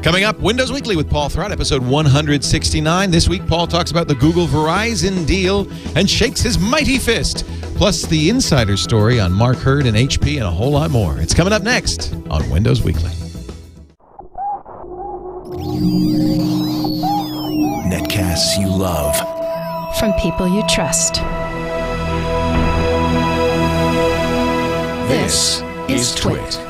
Coming up, Windows Weekly with Paul Thurrott, episode 169. This week, Paul talks about the Google-Verizon deal and shakes his mighty fist. Plus, the insider story on Mark Hurd and HP and a whole lot more. It's coming up next on Windows Weekly. Netcasts you love. From people you trust. This is TWiT.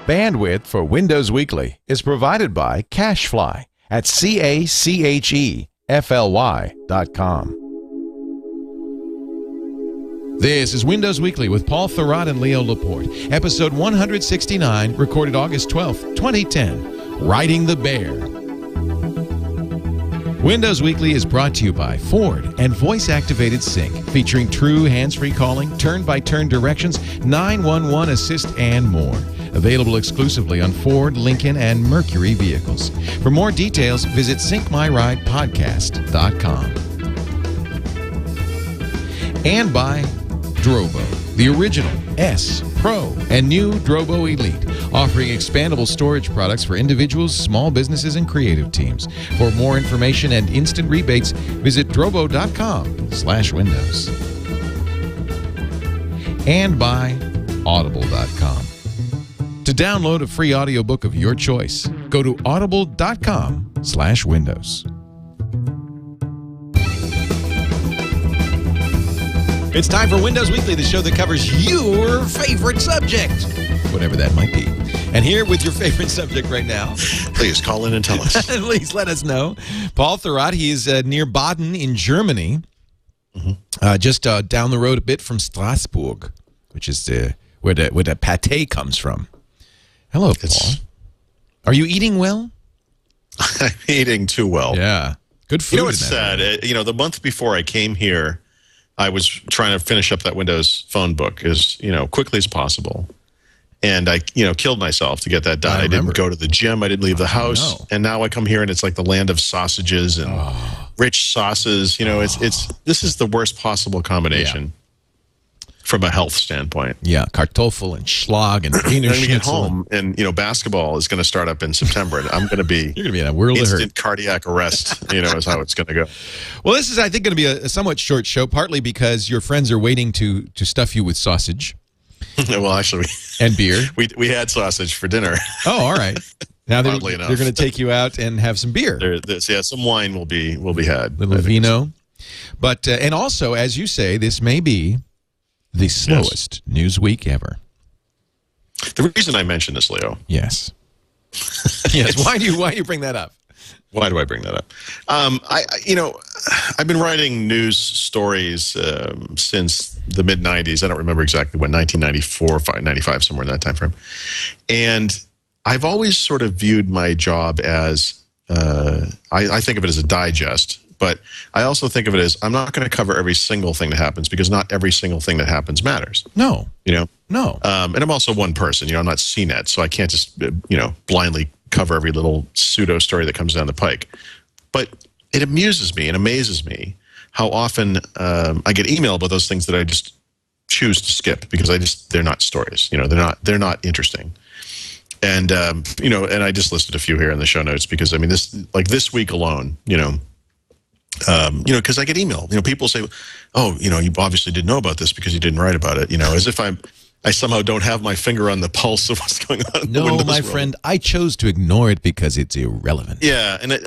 Bandwidth for Windows Weekly is provided by Cachefly at CACHEFLY.com. This is Windows Weekly with Paul Thurrott and Leo Laporte, episode 169, recorded August 12th, 2010, Riding the Bear. Windows Weekly is brought to you by Ford and voice-activated sync, featuring true hands-free calling, turn-by-turn directions, 911 assist, and more. Available exclusively on Ford, Lincoln, and Mercury vehicles. For more details, visit syncmyridepodcast.com. And by Drobo, the original S, Pro, and new Drobo Elite, offering expandable storage products for individuals, small businesses, and creative teams. For more information and instant rebates, visit drobo.com/windows. And by audible.com. To download a free audiobook of your choice, go to audible.com/windows. It's time for Windows Weekly, the show that covers your favorite subject, whatever that might be. And here with your favorite subject right now. Please call in and tell us. Please let us know. Paul Thurrott, he is near Baden in Germany, just down the road a bit from Strasbourg, which is where the pate comes from. Hello, Paul. Are you eating well? I'm eating too well. Yeah. Good food. You know what's sad? The month before I came here, I was trying to finish up that Windows Phone book as quickly as possible, and I killed myself to get that done. I didn't go to the gym. I didn't leave the house, and now I come here and it's like the land of sausages and rich sauces. This is the worst possible combination. From a health standpoint. Yeah, Kartoffel and Schlag and Wiener Schnitzel. Get home and basketball is going to start up in September and I'm going to be you're going to be in a world of hurt. Instant cardiac arrest, is how it's going to go. Well, this is I think going to be a somewhat short show, partly because your friends are waiting to stuff you with sausage. Well, actually, and beer. We had sausage for dinner. Oh, all right. Now they're going to take you out and have some beer. Some wine will be had. Little vino. But and also, as you say, this may be the slowest news week ever. The reason I mention this, Leo. Yes. Yes. Why do you bring that up? Why do I bring that up? I've been writing news stories since the mid '90s. I don't remember exactly when, 1994, 95, somewhere in that time frame. And I've always sort of viewed my job as I think of it as a digest. But I also think of it as I'm not going to cover every single thing that happens because not every single thing that happens matters. No. No. And I'm also one person. I'm not CNET, so I can't just, blindly cover every little pseudo story that comes down the pike. But it amuses me and amazes me how often I get email about those things that I just choose to skip because they're not stories. They're not interesting. And, and I just listed a few here in the show notes because, this week alone, because I get email. People say, "Oh, you obviously didn't know about this because you didn't write about it." As if I somehow don't have my finger on the pulse of what's going on. In the Windows my world. friend, I chose to ignore it because it's irrelevant. Yeah, and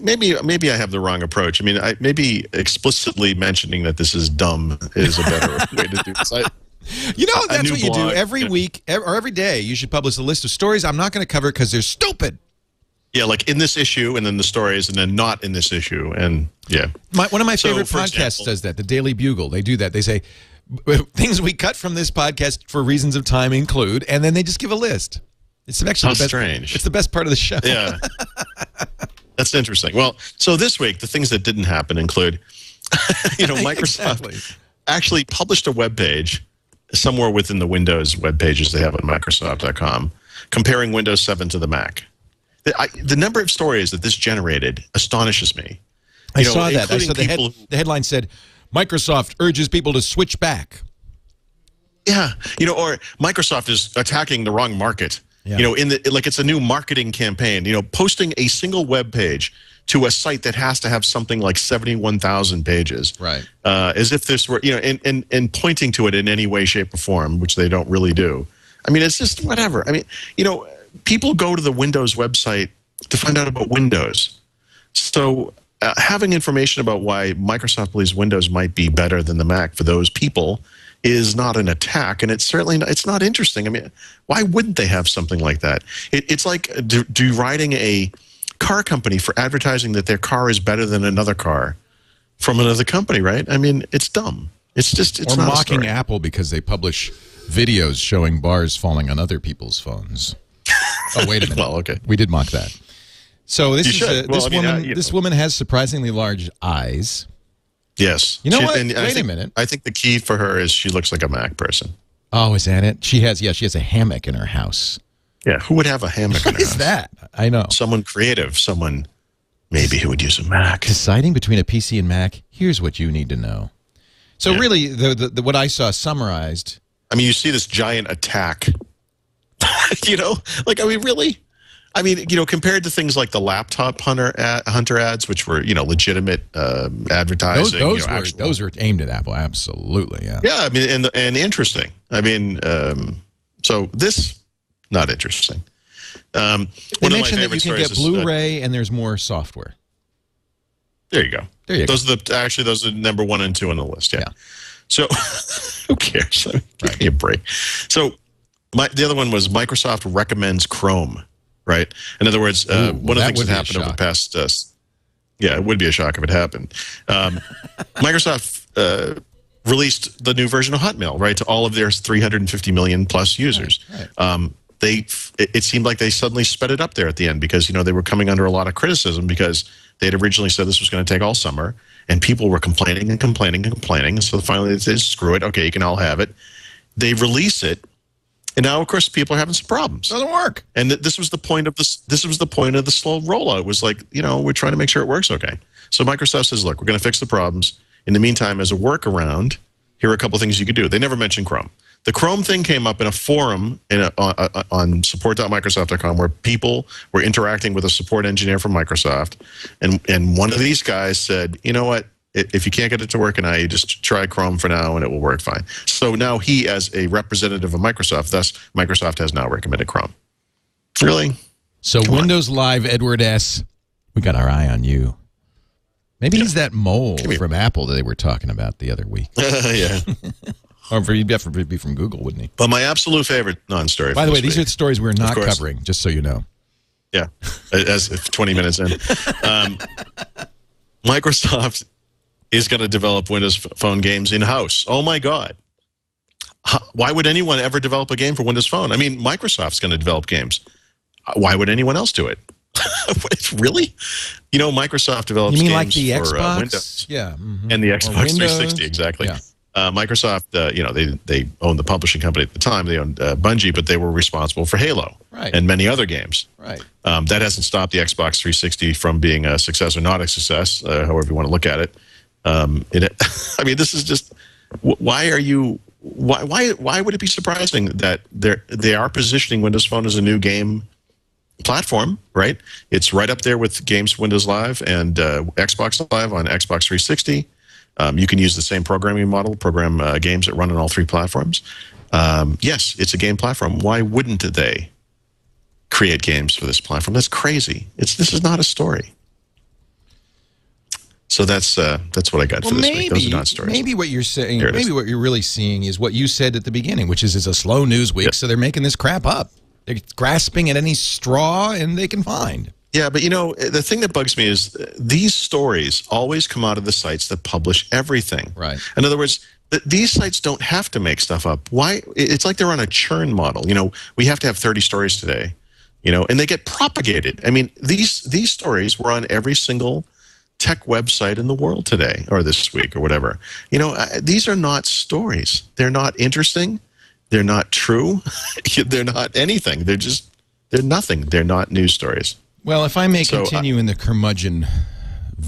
maybe I have the wrong approach. Maybe explicitly mentioning that this is dumb is a better way to do this. That's what you do every week or every day. You should publish a list of stories I'm not going to cover because they're stupid. Yeah, like in this issue, and then the stories, and then not in this issue, and yeah. One of my favorite podcasts does that, the Daily Bugle. They do that. They say, things we cut from this podcast for reasons of time include, and then they just give a list. It's actually strange. It's the best part of the show. Yeah. That's interesting. Well, so this week, the things that didn't happen include, Microsoft actually published a web page somewhere within the Windows web pages they have on Microsoft.com comparing Windows 7 to the Mac. The number of stories that this generated astonishes me. I saw that. I saw the headline said, Microsoft urges people to switch back. Yeah. Or Microsoft is attacking the wrong market. You know, like it's a new marketing campaign. You know, posting a single web page to a site that has to have something like 71,000 pages, right? As if this were, you know, and pointing to it in any way, shape, or form, which they don't really do. I mean, it's just whatever. I mean, you know, people go to the Windows website to find out about Windows. So having information about why Microsoft believes Windows might be better than the Mac for those people is not an attack, and it's certainly not, it's not interesting. I mean, why wouldn't they have something like that? It's like deriding a car company for advertising that their car is better than another car from another company, right? I mean, it's dumb. It's just, it's not mocking a story. Apple because they publish videos showing bars falling on other people's phones. Oh, wait a minute. Well, okay. We did mock that. So this is this woman has surprisingly large eyes. Yes. You know what? And wait a minute. I think the key for her is she looks like a Mac person. Oh, is that it? She has a hammock in her house. Yeah, who would have a hammock in What her is house? that? I know. Someone creative, someone maybe who would use a Mac. Deciding between a PC and Mac, here's what you need to know. So really, the what I saw summarized. I mean, you see this giant attack. You know, like, I mean, really? I mean, you know, compared to things like the laptop hunter ads, which were, you know, legitimate advertising. Those were aimed at Apple, absolutely, yeah. Yeah, I mean, and interesting. I mean, so this, not interesting. They mentioned that you can get Blu-ray and there's more software. There you go. There you go. Those are number 1 and 2 on the list. Yeah. So who cares? I mean, give me a break. So the other one was Microsoft recommends Chrome. Right. In other words, one of the things that happened over the past, yeah, it would be a shock if it happened. Microsoft released the new version of Hotmail, right, to all of their 350 million plus users. Right. It seemed like they suddenly sped it up there at the end because, you know, they were coming under a lot of criticism because they had originally said this was going to take all summer, and people were complaining and complaining and complaining. And so finally they said, screw it. Okay, you can all have it. They release it. And now, of course, people are having some problems. Doesn't work. And this was the point of this. This was the point of the slow rollout. It was like, you know, we're trying to make sure it works okay. So Microsoft says, look, we're going to fix the problems. In the meantime, as a workaround, here are a couple of things you could do. They never mentioned Chrome. The Chrome thing came up in a forum on support.microsoft.com where people were interacting with a support engineer from Microsoft. And one of these guys said, you know what? If you can't get it to work now, you just try Chrome for now and it will work fine. So now he, as a representative of Microsoft, thus Microsoft has now recommended Chrome. Really? So Windows Live, Edward S., we got our eye on you. Maybe he's that mole from Apple that they were talking about the other week. Yeah. Or he'd definitely be from Google, wouldn't he? But my absolute favorite non-story. By the way, these are the stories we're not covering, just so you know. Yeah, as 20 minutes in. Microsoft is going to develop Windows Phone games in-house. Oh, my God. Why would anyone ever develop a game for Windows Phone? I mean, Microsoft's going to develop games. Why would anyone else do it? Really? You know, Microsoft develops games like the for Xbox? Windows. Yeah. And the Xbox 360, exactly. Yeah. Microsoft, you know, they owned the publishing company at the time. They owned Bungie, but they were responsible for Halo and many other games. Right. That hasn't stopped the Xbox 360 from being a success or not a success, however you want to look at it. I mean, this is just, why would it be surprising that they are positioning Windows Phone as a new game platform, right? It's right up there with games for Windows Live and Xbox Live on Xbox 360. You can use the same programming model, program games that run on all 3 platforms. Yes, it's a game platform. Why wouldn't they create games for this platform? That's crazy. This is not a story. So that's what I got for this week. Those are not stories. Maybe what you're saying, maybe what you're really seeing is what you said at the beginning, which is it's a slow news week, so they're making this crap up. They're grasping at any straw and they can find. Yeah, but you know, the thing that bugs me is these stories always come out of the sites that publish everything. Right. In other words, these sites don't have to make stuff up. Why? It's like they're on a churn model. You know, we have to have 30 stories today, you know, and they get propagated. I mean, these stories were on every single tech website in the world today or this week or whatever. You know, these are not stories. They're not interesting. They're not true. They're not anything. They're nothing. They're not news stories. Well, if I may continue in the curmudgeon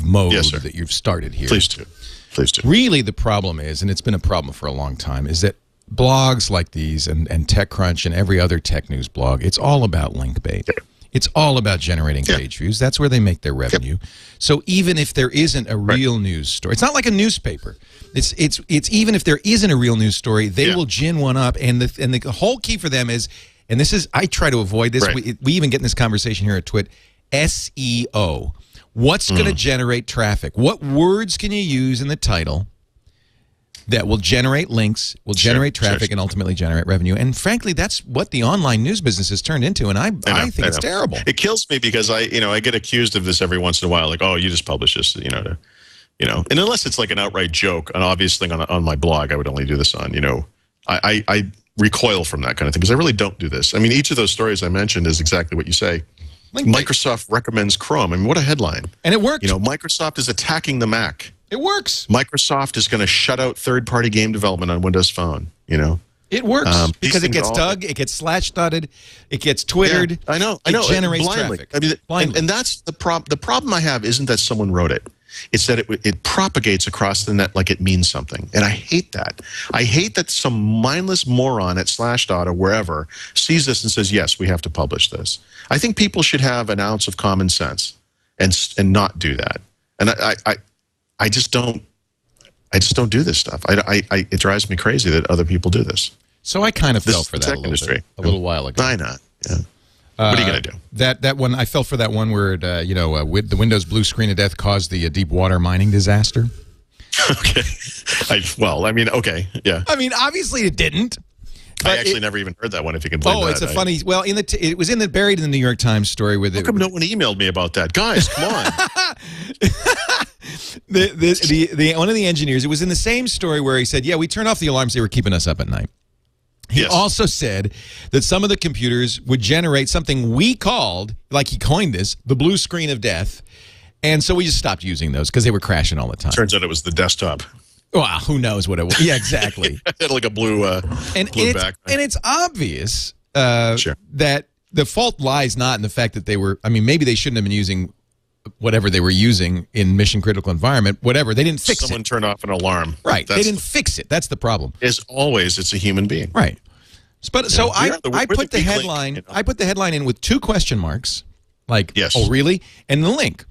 mode that you've started here. Please do. Please do. Really, the problem is, and it's been a problem for a long time, is that blogs like these and TechCrunch and every other tech news blog, it's all about link bait. It's all about generating page views. That's where they make their revenue. So even if there isn't a real news story, it's not like a newspaper. It's even if there isn't a real news story, they will gin one up. And the whole key for them is, and this is, I try to avoid this. We even get in this conversation here at TWiT, SEO. What's going to generate traffic? What words can you use in the title that will generate links, will generate traffic, and ultimately generate revenue? And frankly, that's what the online news business has turned into, and I think it's terrible. It kills me because I get accused of this every once in a while, like, oh, you just publish this, and unless it's like an outright joke, an obvious thing on my blog, I would only do this on, I recoil from that kind of thing because I really don't do this. I mean, each of those stories I mentioned is exactly what you say. Microsoft recommends Chrome. I mean, what a headline. And it worked. Microsoft is attacking the Mac. It works. Microsoft is going to shut out third-party game development on Windows Phone, It works because it gets dug, it gets slash-dotted, it gets twittered. Yeah, I know. It generates traffic. I mean, and that's the problem. The problem I have isn't that someone wrote it. It's that it propagates across the net like it means something. And I hate that. I hate that some mindless moron at Slashdot or wherever sees this and says, yes, we have to publish this. I think people should have an ounce of common sense and not do that. And I just don't do this stuff. It drives me crazy that other people do this. So I kind of fell for that a little while ago. Why not? Yeah. What are you going to do? That one, I fell for that one where, with the Windows blue screen of death caused the deep water mining disaster. Okay. Okay, yeah. I mean, obviously it didn't. I actually never even heard that one, if you can believe that. Oh, it's a funny, well, it was buried in the New York Times story with it. How come no one emailed me about that? Guys, come on. One of the engineers, it was in the same story where he said, yeah, we turned off the alarms, they were keeping us up at night. He also said that some of the computers would generate something we called, like he coined this, the blue screen of death. And so we just stopped using those because they were crashing all the time. Turns out it was the desktop. Well, who knows what it was. Yeah, exactly. It had like a blue background. And it's obvious that the fault lies not in the fact that they were, I mean, maybe they shouldn't have been using whatever they were using in mission-critical environment, whatever. They didn't fix it. Someone turned off an alarm. Right. They didn't fix it. That's the problem. As always, it's a human being. Right. But so I put the headline. I put the headline in with 2 question marks, like, oh really, and the link,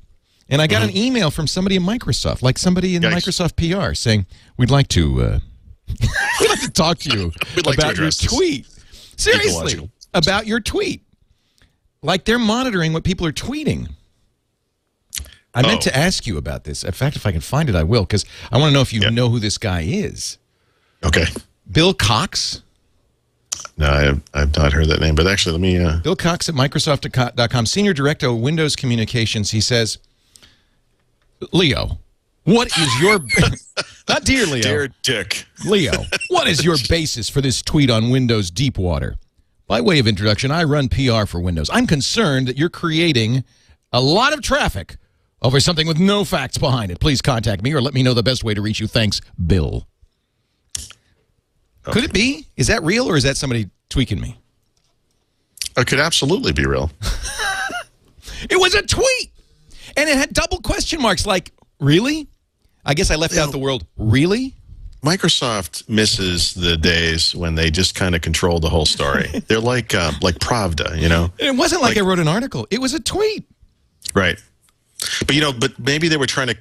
and I got an email from somebody in Microsoft, like somebody in Microsoft PR, saying we'd like to talk to you about your tweet. Seriously, about your tweet. Like they're monitoring what people are tweeting. I meant to ask you about this. In fact, if I can find it, I will, because I want to know if you know who this guy is. Okay. Bill Cox. No, I've not heard that name, but actually, let me... Bill Cox at Microsoft.com, Senior Director of Windows Communications. He says, Leo, what is your... Not dear Leo. Dear Dick. Leo, what is your basis for this tweet on Windows Deepwater? By way of introduction, I run PR for Windows. I'm concerned that you're creating a lot of traffic over something with no facts behind it. Please contact me or let me know the best way to reach you. Thanks, Bill. Could it be? Is that real or is that somebody tweaking me? It could absolutely be real. It was a tweet. And it had double question marks like, really? I guess I left out the word, really? Microsoft misses the days when they just kind of control the whole story. They're like Pravda, It wasn't like I wrote an article. It was a tweet. Right. But, but maybe they were trying to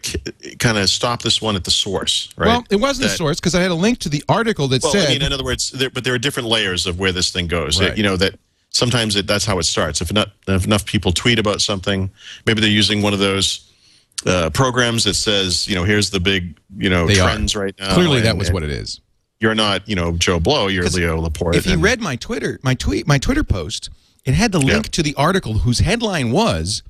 kind of stop this one at the source, right? Well, it wasn't the source because I had a link to the article that said... I mean, in other words, there are different layers of where this thing goes. Right. That sometimes that's how it starts. If enough people tweet about something, maybe they're using one of those programs that says, here's the big, trends right now. Clearly that was what it is. You're not, Joe Blow, you're Leo Laporte. If you read my Twitter post, it had the link to the article whose headline was...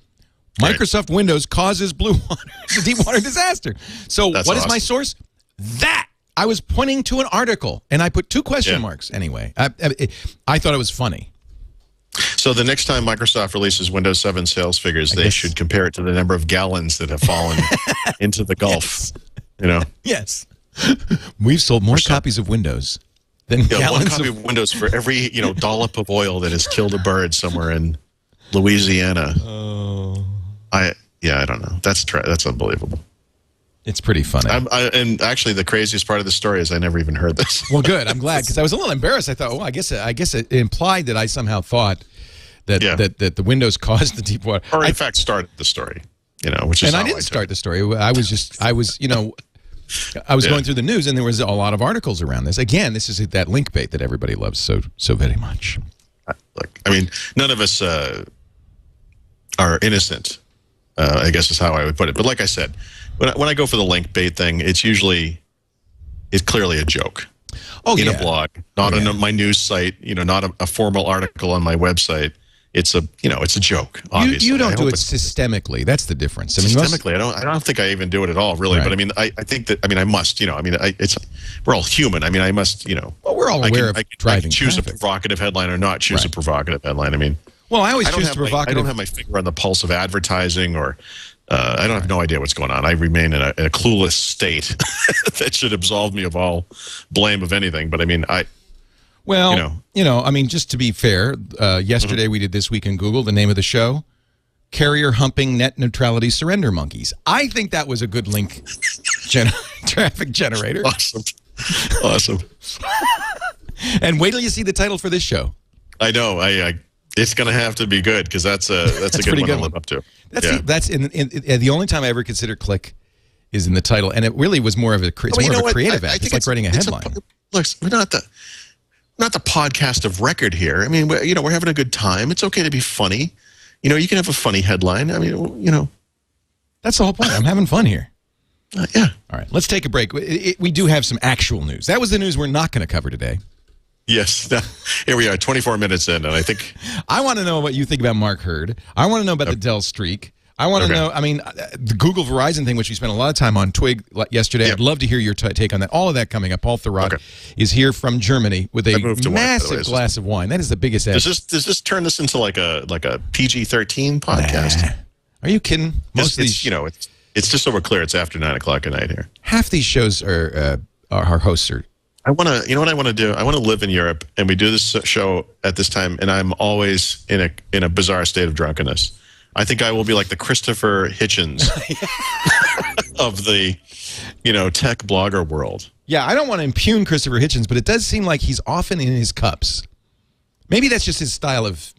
Microsoft Windows causes the Deepwater disaster. So what is my source? That. I was pointing to an article, and I put 2 question marks. Anyway, I thought it was funny. So the next time Microsoft releases Windows 7 sales figures, they should compare it to the number of gallons that have fallen into the Gulf. Yes. We've sold more copies of Windows than gallons. One copy of Windows for every dollop of oil that has killed a bird somewhere in Louisiana. Oh. I don't know. That's unbelievable. It's pretty funny. And actually, the craziest part of the story is I never even heard this. Well, good. I'm glad, because I was a little embarrassed. I thought, oh, I guess it implied that I somehow thought that the Windows caused the deep water. Or in fact started the story, which is. And I didn't start the story. I was going through the news, and there was a lot of articles around this. Again, this is that link bait that everybody loves so very much. Look, I mean, none of us are innocent. I guess is how I would put it. But like I said, when I go for the link bait thing, it's clearly a joke. Oh, in a blog, not on my news site. Not a formal article on my website. It's a joke. Obviously, you don't do it systemically. That's the difference. I mean, systemically, I don't think I even do it at all, really. Right. But I mean, I think that I must. We're all human. I mean, I must. Well, we're all aware of driving. I can choose traffic. a provocative headline or not choose a provocative headline. I mean, well, I always choose provocative. I don't have my finger on the pulse of advertising, or I don't have no idea what's going on. I remain in a clueless state that should absolve me of all blame of anything. But I mean, Well, I mean, just to be fair, yesterday we did This Week in Google, the name of the show, Carrier Humping Net Neutrality Surrender Monkeys. I think that was a good link traffic generator. Awesome. And wait till you see the title for this show. I know. It's going to have to be good, because that's a good one to live up to. That's the only time I ever consider click is in the title, and it really was more of a creative act. It's like writing a headline. Look, we're not the podcast of record here. I mean, we're having a good time. It's okay to be funny. You can have a funny headline. I mean, That's the whole point. I'm having fun here. Yeah. All right, let's take a break. We do have some actual news. That was the news we're not going to cover today. Yes. Here we are, 24 minutes in, and I think... I want to know what you think about Mark Hurd. I want to know about the Dell streak. I want to know, I mean, the Google-Verizon thing, which we spent a lot of time on Twig yesterday. I'd love to hear your take on that. All of that coming up. Paul Thurrott is here from Germany with a massive glass of wine. That is the biggest ever. Does this turn this into like a PG-13 podcast? Nah. Are you kidding? Most of these, it's just so we're clear. It's after 9 o'clock at night here. Half these shows are our hosts are. I want to. You know what I want to do? I want to live in Europe, and we do this show at this time, and I'm always in a bizarre state of drunkenness. I think I will be like the Christopher Hitchens of the, tech blogger world. Yeah, I don't want to impugn Christopher Hitchens, but it does seem like he's often in his cups. Maybe that's just his style of...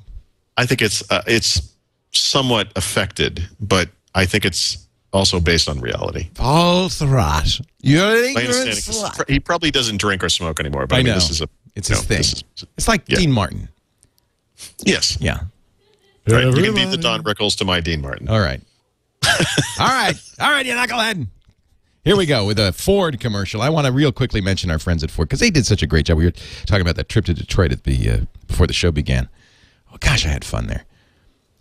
I think it's somewhat affected, but I think it's also based on reality. Paul Thurrott. You're an ignorant slut. He probably doesn't drink or smoke anymore, but I mean, this is it's his thing. It's like Dean Martin. Yes. Yeah. Right. You can be the Don Rickles to my Dean Martin. All right. All right, you knucklehead. Here we go with a Ford commercial. I want to real quickly mention our friends at Ford, because they did such a great job. We were talking about that trip to Detroit at before the show began. Oh, gosh, I had fun there.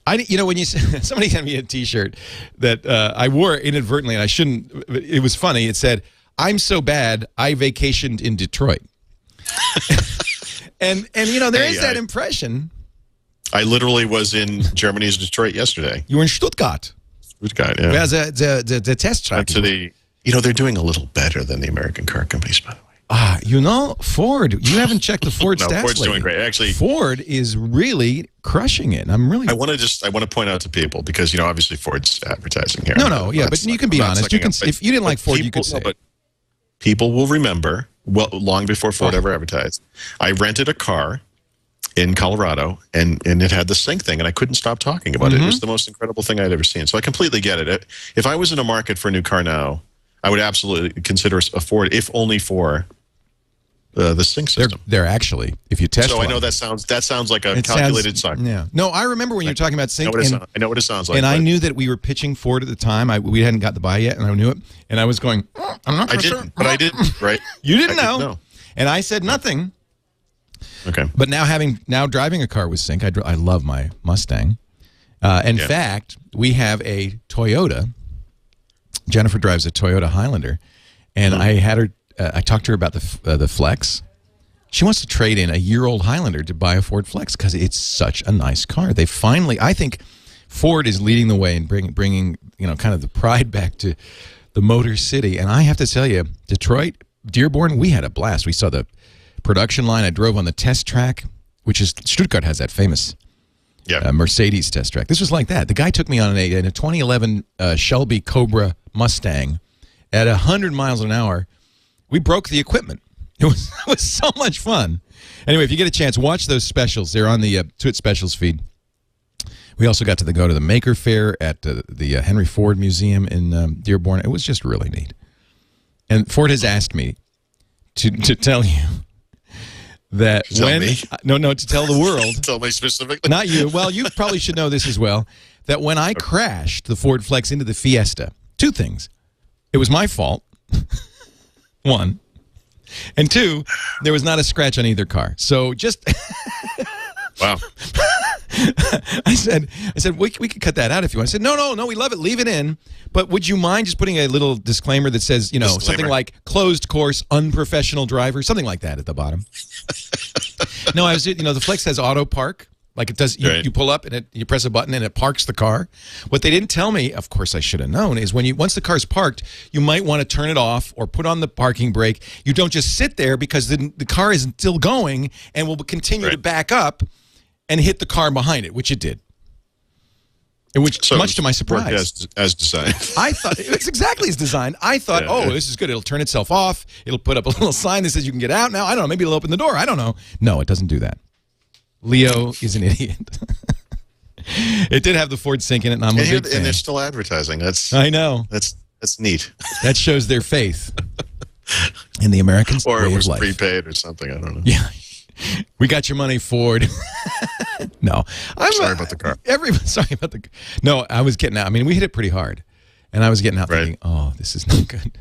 When somebody sent me a T-shirt that I wore inadvertently, and I shouldn't. It was funny. It said, "I'm so bad, I vacationed in Detroit." and there is that impression. I literally was in Germany's Detroit yesterday. You were in Stuttgart. Stuttgart, yeah. Where the test track. They're doing a little better than the American car companies, by the way. Ford. You haven't checked the Ford stats Ford's lately. Doing great. Actually, Ford is really crushing it. I want to point out to people, because obviously Ford's advertising here. But you can be honest. If you didn't like Ford, you could say. But people will remember. Well, long before Ford ever advertised, I rented a car in Colorado, and it had the sync thing, and I couldn't stop talking about it. It was the most incredible thing I'd ever seen. So I completely get it. If I was in a market for a new car now, I would absolutely consider a Ford, if only for the sync system. They're actually, if you test. So I know that sounds like a calculated suck. Yeah. No, I remember when you were talking about sync. I know what it sounds like. And I knew that we were pitching Ford at the time. We hadn't got the buy yet, and I knew it. And I was going, I'm not sure. But I didn't, right? You didn't know. And I said nothing. Okay. But now driving a car with sync, I love my Mustang. In fact, we have a Toyota. Jennifer drives a Toyota Highlander, and I had her. I talked to her about the Flex. She wants to trade in a year-old Highlander to buy a Ford Flex because it's such a nice car. They finally, I think, Ford is leading the way in bringing kind of the pride back to the Motor City. And I have to tell you, Detroit, Dearborn, we had a blast. We saw the production line. I drove on the test track, which is Stuttgart has that famous Mercedes test track. This was like that. The guy took me on in a 2011 Shelby Cobra Mustang, at 100 miles an hour. We broke the equipment. It was so much fun. Anyway, if you get a chance, watch those specials. They're on the TWiT specials feed. We also got to go to the Maker Faire at the Henry Ford Museum in Dearborn. It was just really neat. And Ford has asked me to tell you that to tell the world. Tell me specifically. Not you. Well, you probably should know this as well. That when I crashed the Ford Flex into the Fiesta, two things. It was my fault. One. And two, there was not a scratch on either car. So just wow. I said we could cut that out if you want. I said no, we love it. Leave it in. But would you mind just putting a little disclaimer that says, something like closed course, unprofessional driver, something like that at the bottom. No, the Flex has auto park. Like it does, you pull up and you press a button and it parks the car. What they didn't tell me, of course I should have known, is once the car's parked, you might want to turn it off or put on the parking brake. You don't just sit there because the car is still going and will continue to back up and hit the car behind it, which it did. Much to my surprise. As designed. I thought it's exactly as designed. I thought, this is good. It'll turn itself off. It'll put up a little sign that says you can get out now. I don't know. Maybe it'll open the door. I don't know. No, it doesn't do that. Leo is an idiot. It did have the Ford Sync in it, and I'm a big fan. And they're still advertising. I know. That's neat. That shows their faith in the Americans' way of life. Or it was prepaid or something. I don't know. Yeah. We got your money, Ford. No. Sorry about the car. Sorry about the. No, I was getting out. I mean, we hit it pretty hard. And I was getting out thinking, oh, this is not good.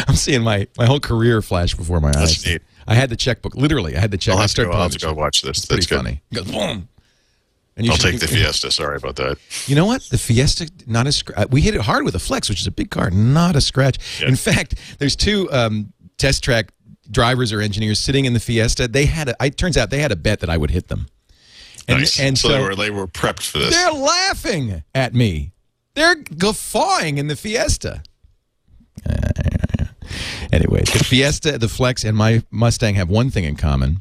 I'm seeing my whole career flash before my eyes. That's neat. I had the checkbook. Literally, I had the check. I'll have to go watch this. That's pretty funny. It goes, boom. And I'll take the Fiesta. Sorry about that. You know what? The Fiesta, not a scratch. We hit it hard with the Flex, which is a big car, not a scratch. Yeah. In fact, there's two test track drivers or engineers sitting in the Fiesta. It turns out they had a bet that I would hit them. Nice. And so they were prepped for this. They're laughing at me. They're guffawing in the Fiesta. Anyway, the Fiesta, the Flex, and my Mustang have one thing in common.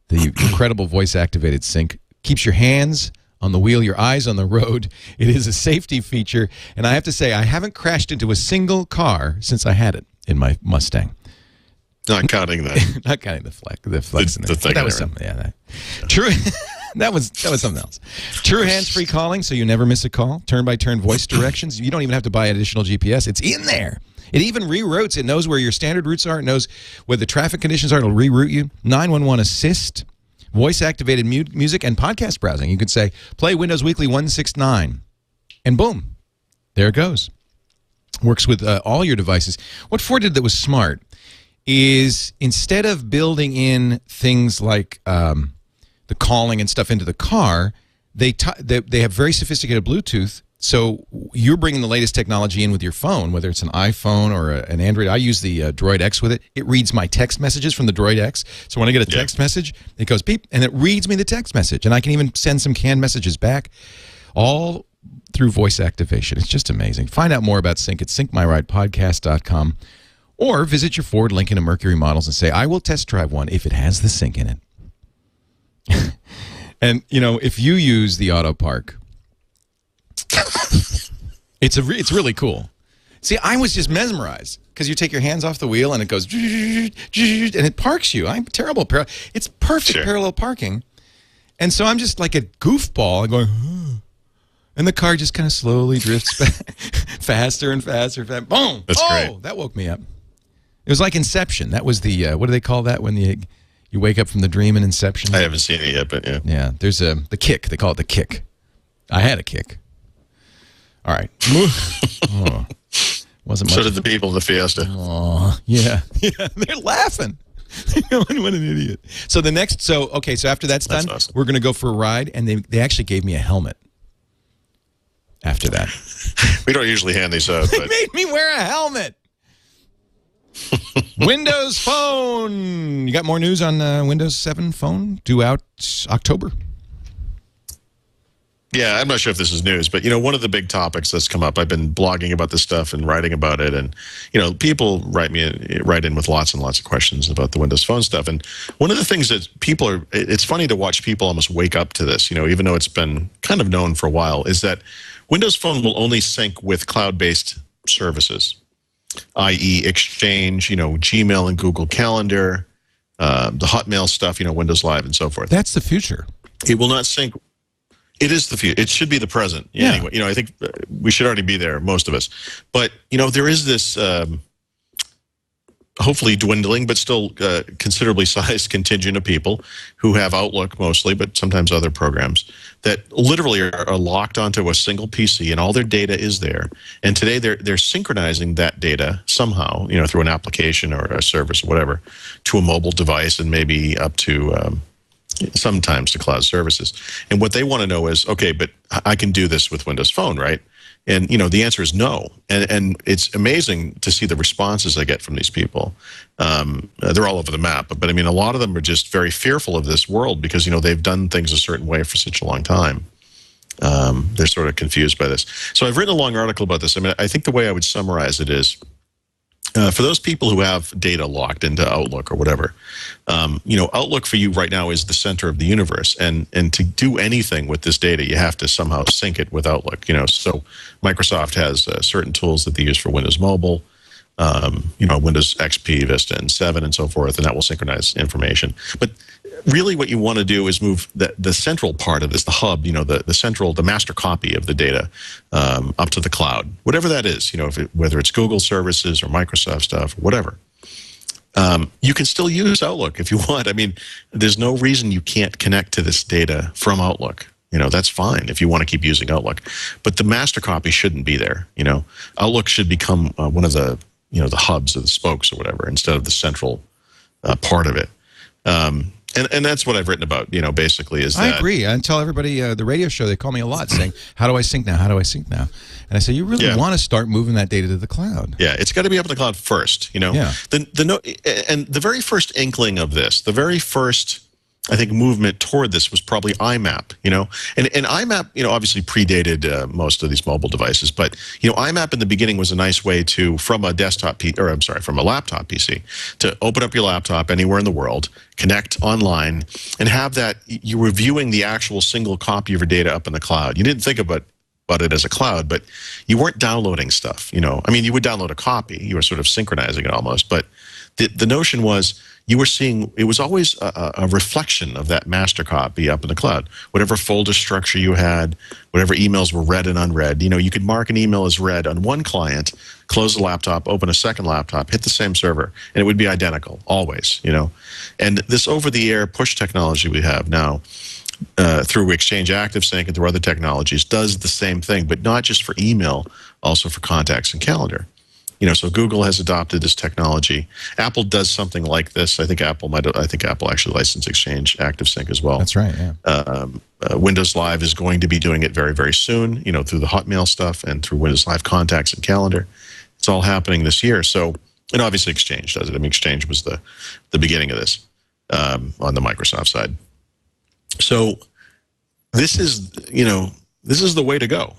The incredible voice-activated sync keeps your hands on the wheel, your eyes on the road. It is a safety feature. And I have to say, I haven't crashed into a single car since I had it in my Mustang. Not counting that. Not counting the Flex. The Flex. The thing that was something. Yeah. True. That was something else. True hands-free calling, so you never miss a call. Turn-by-turn voice directions. You don't even have to buy additional GPS. It's in there. It even reroutes. It knows where your standard routes are. It knows where the traffic conditions are. It'll reroute you. 911 assist, voice-activated music, and podcast browsing. You could say, play Windows Weekly 169, and boom, there it goes. Works with all your devices. What Ford did that was smart is instead of building in things like the calling and stuff into the car, they have very sophisticated Bluetooth. So you're bringing the latest technology in with your phone, whether it's an iPhone or an Android. I use the Droid X with it. It reads my text messages from the Droid X. So when I get a text message, it goes beep, and it reads me the text message. And I can even send some canned messages back, all through voice activation. It's just amazing. Find out more about Sync at syncmyrightpodcast.com, or visit your Ford, Lincoln, and Mercury models and say, I will test drive one if it has the Sync in it. And, if you use the Auto Park, it's really cool. See, I was just mesmerized because you take your hands off the wheel and it goes and it parks you. I'm terrible. It's perfect parallel parking. And so I'm just like a goofball going, and the car just kind of slowly drifts back, faster and faster. Boom. That's great. That woke me up. It was like Inception. That was the, what do they call that when you wake up from the dream in Inception? I haven't seen it yet, but yeah. Yeah, there's the kick. They call it the kick. I had a kick. All right. Wasn't much. So did the people in the Fiesta. Oh, yeah. They're laughing. What an idiot. So so after that's done, awesome. We're going to go for a ride, and they actually gave me a helmet after that. We don't usually hand these out. They made me wear a helmet. Windows Phone. You got more news on Windows 7 Phone due out October? Yeah, I'm not sure if this is news, but, one of the big topics that's come up, I've been blogging about this stuff and writing about it, and, people write in with lots and lots of questions about the Windows Phone stuff, and one of the things that it's funny to watch people almost wake up to this, even though it's been kind of known for a while, is that Windows Phone will only sync with cloud-based services. i.e. Exchange, Gmail and Google Calendar, the Hotmail stuff, Windows Live and so forth. That's the future. It will not sync. It is the future. It should be the present. Yeah. Anyway, I think we should already be there, most of us. But, there is this hopefully dwindling, but still considerably sized contingent of people who have Outlook mostly, but sometimes other programs that literally are locked onto a single PC, and all their data is there. And today they're synchronizing that data somehow, through an application or a service or whatever, to a mobile device, and maybe up to sometimes to cloud services. And what they want to know is, okay, but I can do this with Windows Phone, right? And, the answer is no. And it's amazing to see the responses I get from these people. They're all over the map. But I mean, a lot of them are just very fearful of this world because, they've done things a certain way for such a long time. They're sort of confused by this. So I've written a long article about this. I mean, I think the way I would summarize it is, for those people who have data locked into Outlook or whatever, Outlook for you right now is the center of the universe. And to do anything with this data, you have to somehow sync it with Outlook. So Microsoft has certain tools that they use for Windows Mobile, Windows XP, Vista, and 7, and so forth, and that will synchronize information. But really what you want to do is move the central part of this, the hub, the master copy of the data up to the cloud, whatever that is, whether it's Google services or Microsoft stuff, whatever. You can still use Outlook if you want. I mean, there's no reason you can't connect to this data from Outlook. That's fine if you want to keep using Outlook. But the master copy shouldn't be there. Outlook should become one of the, the hubs or the spokes or whatever, instead of the central part of it. And that's what I've written about, basically is that... I agree. I tell everybody, the radio show, they call me a lot saying, how do I sync now? How do I sync now? And I say, you really want to start moving that data to the cloud. Yeah, it's got to be up in the cloud first, Yeah. And the very first inkling of this, the very first, I think, movement toward this was probably IMAP, And IMAP, obviously predated most of these mobile devices, but, IMAP in the beginning was a nice way to, from a from a laptop PC, to open up your laptop anywhere in the world, connect online, and have that, you were viewing the actual single copy of your data up in the cloud. You didn't think about it as a cloud, but you weren't downloading stuff, I mean, you would download a copy, you were sort of synchronizing it almost, but the notion was, you were seeing, it was always a reflection of that master copy up in the cloud. Whatever folder structure you had, whatever emails were read and unread, you could mark an email as read on one client, close the laptop, open a second laptop, hit the same server, and it would be identical, always, And this over-the-air push technology we have now, through Exchange ActiveSync and through other technologies, does the same thing, but not just for email, also for contacts and calendar. So Google has adopted this technology. Apple does something like this. I think Apple actually licensed Exchange ActiveSync as well. That's right, yeah. Windows Live is going to be doing it very, very soon, through the Hotmail stuff and through Windows Live Contacts and Calendar. It's all happening this year. So, and obviously Exchange does it. I mean, Exchange was the beginning of this on the Microsoft side. So this is, this is the way to go.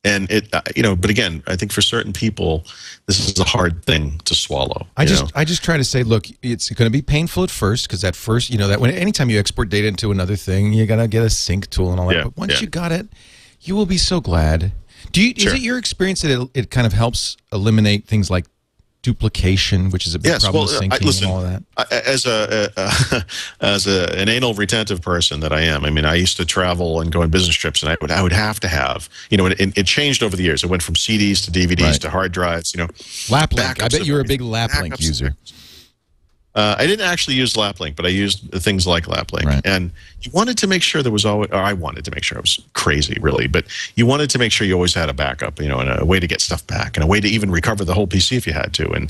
And it, but again, I think for certain people, this is a hard thing to swallow. I just try to say, look, it's going to be painful at first, because at first, that when anytime you export data into another thing, you got to get a sync tool and all that. Yeah, but once you got it, you will be so glad. Is it your experience that it kind of helps eliminate things like duplication, which is a big problem with syncing and all of that? As an anal retentive person that I am, I mean, I used to travel and go on business trips, and I would have to have, it changed over the years. It went from CDs to DVDs to hard drives, LapLink. I bet you were a big LapLink user. I didn't actually use LapLink, but I used things like LapLink. Right. And you wanted to make sure there was always, or I wanted to make sure, I was crazy really, but you wanted to make sure you always had a backup, and a way to get stuff back, and a way to even recover the whole PC if you had to. And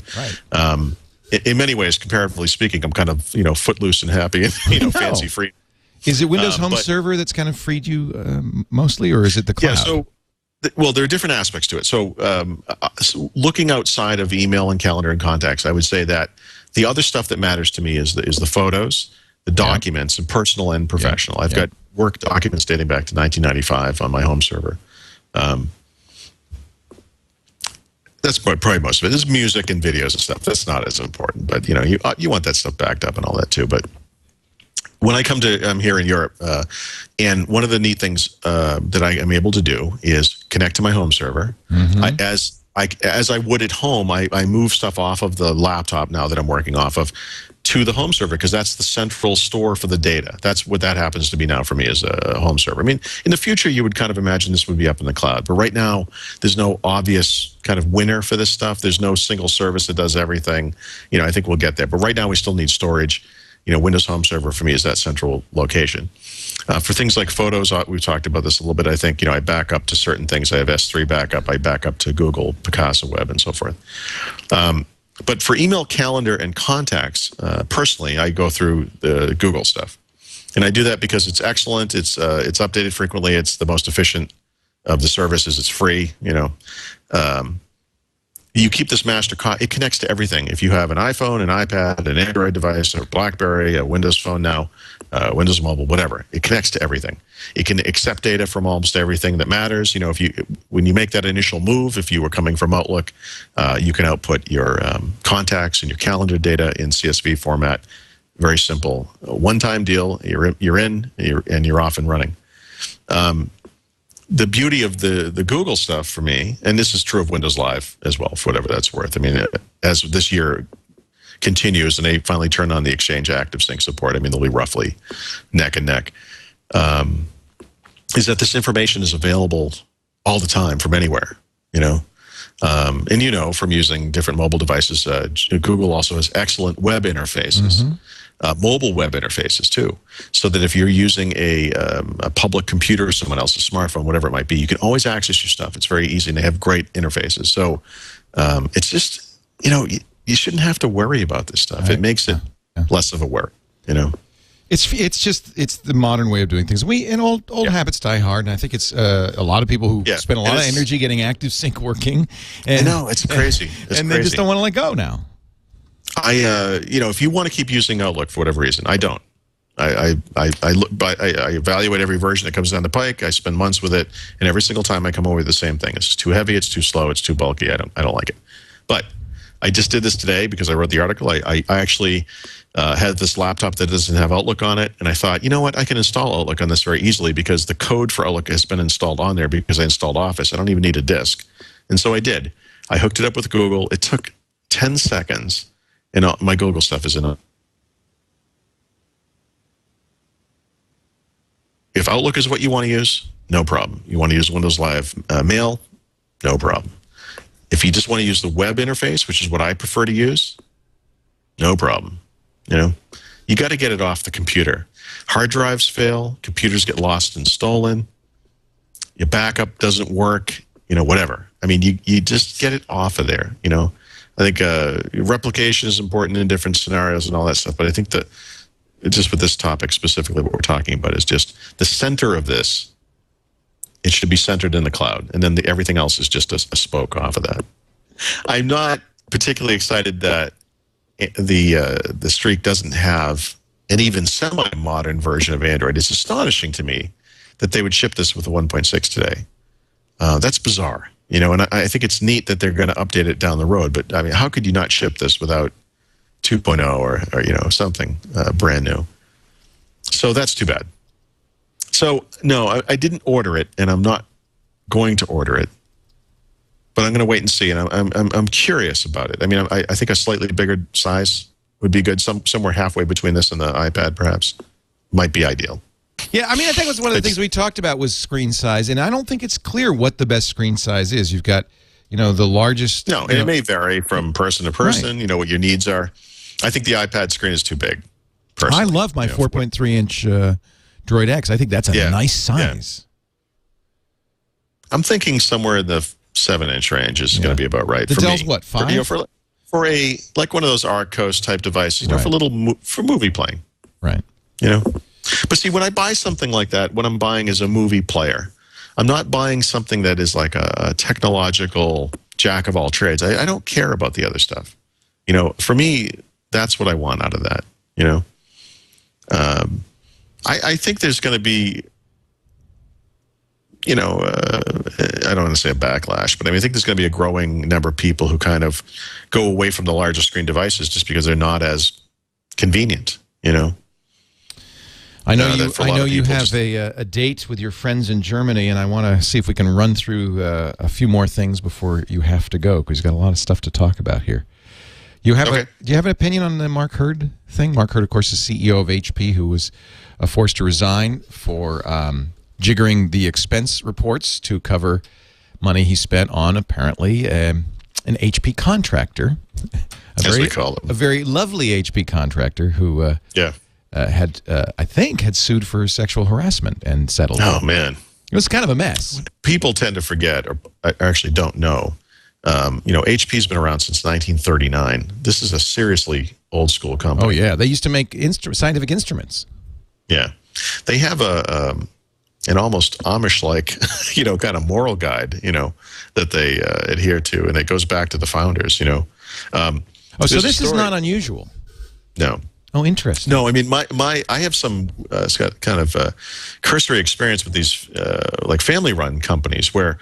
in many ways, comparatively speaking, I'm kind of, footloose and happy and, fancy free. Is it Windows Home Server that's kind of freed you mostly, or is it the cloud? Yeah, so, well, there are different aspects to it. So, looking outside of email and calendar and contacts, I would say that the other stuff that matters to me is the photos, the documents, and personal and professional. I've got work documents dating back to 1995 on my home server. That's probably most of it. There's music and videos and stuff. That's not as important, but you want that stuff backed up and all that too. But when I come to here in Europe, and one of the neat things that I am able to do is connect to my home server. as I would at home, I move stuff off of the laptop now that I'm working off of to the home server, because that's the central store for the data. That's what that happens to be now for me as a home server. I mean, in the future, you would kind of imagine this would be up in the cloud. But right now, there's no obvious kind of winner for this stuff. There's no single service that does everything. You know, I think we'll get there. But right now, we still need storage. You know, Windows Home Server for me is that central location. For things like photos, we've talked about this a little bit. I think, you know, I back up to certain things. I have S3 backup. I back up to Google, Picasa Web, and so forth. But for email, calendar, and contacts, personally, I go through the Google stuff. And I do that because it's excellent. It's updated frequently. It's the most efficient of the services. It's free, you know. You keep this master, it connects to everything. If you have an iPhone, an iPad, an Android device, or BlackBerry, a Windows Phone now, Windows Mobile, whatever, it connects to everything. It can accept data from almost everything that matters. You know, when you make that initial move, if you were coming from Outlook, you can output your contacts and your calendar data in CSV format. Very simple, one-time deal. You're in, and you're off and running. The beauty of the Google stuff for me, and this is true of Windows Live as well, for whatever that's worth. I mean, as this year continues and they finally turn on the Exchange Active Sync support, I mean, they'll be roughly neck and neck, is that this information is available all the time from anywhere, you know? And you know, from using different mobile devices, Google also has excellent web interfaces. Mm-hmm. Mobile web interfaces too, so that if you're using a public computer or someone else's smartphone, whatever it might be, you can always access your stuff. It's very easy, and they have great interfaces. So it's just, you know, you shouldn't have to worry about this stuff. Right. It makes it less of a worry, you know. It's the modern way of doing things. Old habits die hard, and I think it's a lot of people who spend a lot of energy getting Active Sync working. And, I know, it's crazy. They just don't want to let go now. You know, if you want to keep using Outlook for whatever reason, I don't. I evaluate every version that comes down the pike. I spend months with it, and every single time I come away with the same thing. It's just too heavy. It's too slow. It's too bulky. I don't like it. But I just did this today because I wrote the article. I actually had this laptop that doesn't have Outlook on it, and I thought, you know what? I can install Outlook on this very easily because the code for Outlook has been installed on there because I installed Office. I don't even need a disk, and so I did. I hooked it up with Google. It took 10 seconds. And my Google stuff is in it. If Outlook is what you want to use, no problem. You want to use Windows Live Mail, no problem. If you just want to use the web interface, which is what I prefer to use, no problem. You know, you got to get it off the computer. Hard drives fail, computers get lost and stolen, your backup doesn't work, you know, whatever. I mean, you just get it off of there, you know. I think replication is important in different scenarios and all that stuff, but I think that just with this topic specifically, what we're talking about is just the center of this. It should be centered in the cloud, and then everything else is just a spoke off of that. I'm not particularly excited that the Streak doesn't have an even semi-modern version of Android. It's astonishing to me that they would ship this with a 1.6 today. That's bizarre. You know, and I think it's neat that they're going to update it down the road. But, I mean, how could you not ship this without 2.0 or you know, something brand new? So that's too bad. So, no, I didn't order it, and I'm not going to order it. But I'm going to wait and see, and I'm curious about it. I mean, I think a slightly bigger size would be good. Somewhere halfway between this and the iPad, perhaps, might be ideal. Yeah, I mean, I think it was one of the things we talked about was screen size, and I don't think it's clear what the best screen size is. You've got, you know, the largest... No, and it may vary from person to person, you know, what your needs are. I think the iPad screen is too big, personally. I love my 4.3-inch Droid X. I think that's a nice size. Yeah. I'm thinking somewhere in the 7-inch range is going to be about right. The for Dell's me. what, 5? For, you know, for a, like one of those Arcos type devices, you know, for movie playing. Right. You know? But see, when I buy something like that, what I'm buying is a movie player. I'm not buying something that is like a technological jack of all trades. I don't care about the other stuff. You know, for me, that's what I want out of that, you know. I think there's going to be, you know, I don't want to say a backlash, but I mean, I think there's going to be a growing number of people who kind of go away from the larger screen devices just because they're not as convenient, you know. I know that you. I know you have a date with your friends in Germany, and I want to see if we can run through a few more things before you have to go, because you've got a lot of stuff to talk about here. You have do you have an opinion on the Mark Hurd thing? Mark Hurd, of course, is CEO of HP, who was forced to resign for jiggering the expense reports to cover money he spent on apparently an HP contractor, a very lovely HP contractor who had I think had sued for sexual harassment and settled. Oh man, it was kind of a mess. People tend to forget, or actually don't know. HP's been around since 1939. This is a seriously old school company. Oh yeah, they used to make scientific instruments. Yeah, they have an almost Amish-like, kind of moral guide, that they adhere to, and it goes back to the founders. So this is not unusual. No. Oh, interesting. No, I mean, I have some kind of cursory experience with these like family-run companies where,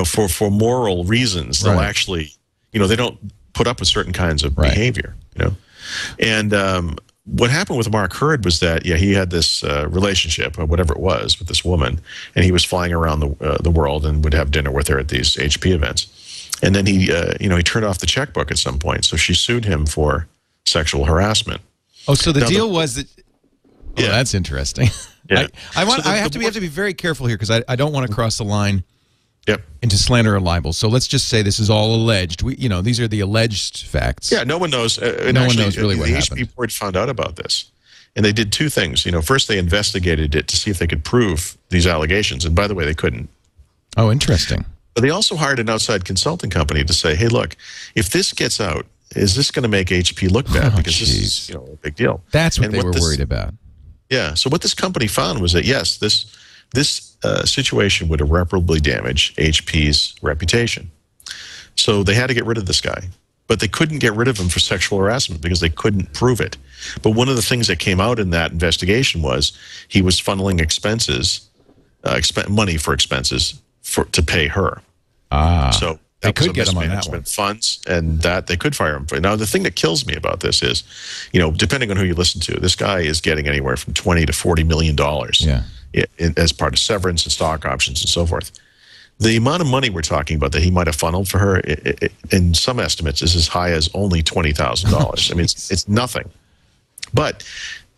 for moral reasons, they'll actually, they don't put up with certain kinds of behavior, And what happened with Mark Hurd was that, he had this relationship, or whatever it was, with this woman, and he was flying around the world and would have dinner with her at these HP events. And then he turned off the checkbook at some point, so she sued him for sexual harassment. Oh, so the deal was that. Yeah, that's interesting. Yeah. I have to be very careful here because I don't want to cross the line. Yep. Into slander or libel. So let's just say this is all alleged. These are the alleged facts. Yeah, no one knows. No one knows really what happened. The HP board found out about this, and they did two things. First they investigated it to see if they could prove these allegations, and by the way, they couldn't. Oh, interesting. But they also hired an outside consulting company to say, hey, look, if this gets out, is this going to make HP look bad? Because this is, a big deal. That's what they were worried about. Yeah. So what this company found was that, yes, this situation would irreparably damage HP's reputation. So they had to get rid of this guy. But they couldn't get rid of him for sexual harassment because they couldn't prove it. But one of the things that came out in that investigation was he was funneling money for expenses to pay her. So they could get him on that one. Funds, and that they could fire him for. Now, the thing that kills me about this is, depending on who you listen to, this guy is getting anywhere from $20 to $40 million as part of severance and stock options and so forth. The amount of money we're talking about that he might have funneled for her, in some estimates, is as high as only $20,000. I mean, it's nothing. But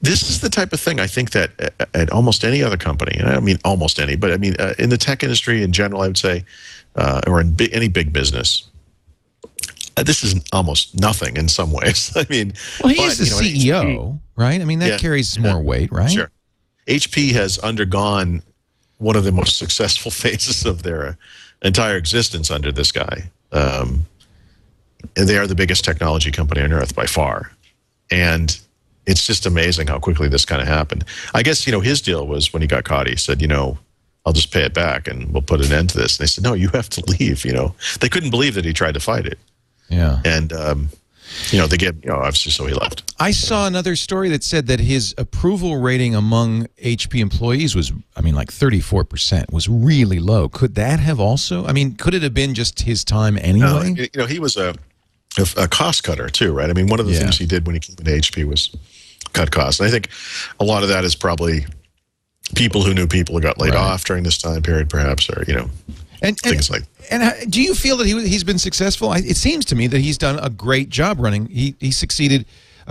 this is the type of thing I think that at almost any other company, and I don't mean almost any, but I mean in the tech industry in general, I would say, or in any big business, this is almost nothing in some ways. I mean, well, he's the CEO, HP, right? I mean, that carries more weight, right? Sure. HP has undergone one of the most successful phases of their entire existence under this guy. And they are the biggest technology company on earth by far. And it's just amazing how quickly this kind of happened. I guess, his deal was when he got caught, he said, I'll just pay it back and we'll put an end to this. And they said, no, you have to leave, They couldn't believe that he tried to fight it. Yeah. And, they gave, obviously, so he left. I saw another story that said that his approval rating among HP employees was, like 34%, was really low. Could that have also, could it have been just his time anyway? He was a cost cutter too, right? One of the things he did when he came into HP was cut costs. And I think a lot of that is probably people who knew people who got laid off during this time period, perhaps, or, things like that. And do you feel that he's been successful? It seems to me that he's done a great job running. He succeeded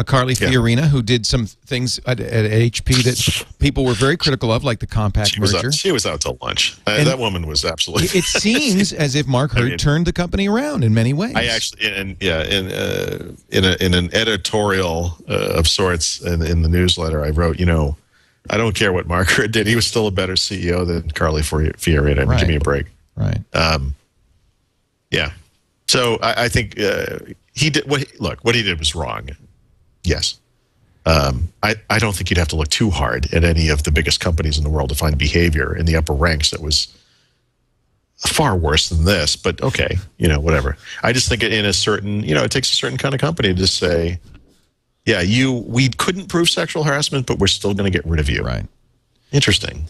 Carly Fiorina, who did some things at HP that people were very critical of, like the compact merger. She was out to lunch. That woman was absolutely. It seems as if Mark Hurd turned the company around in many ways. I actually, in an editorial of sorts in the newsletter, I wrote, I don't care what Mark Hurd did. He was still a better CEO than Carly Fiorina. Give me a break. Right. Yeah. So I think he did what he did was wrong. Yes. I don't think you'd have to look too hard at any of the biggest companies in the world to find behavior in the upper ranks that was far worse than this, but okay, whatever. I just think in a certain, it takes a certain kind of company to say, yeah, we couldn't prove sexual harassment, but we're still going to get rid of you. Right. Interesting,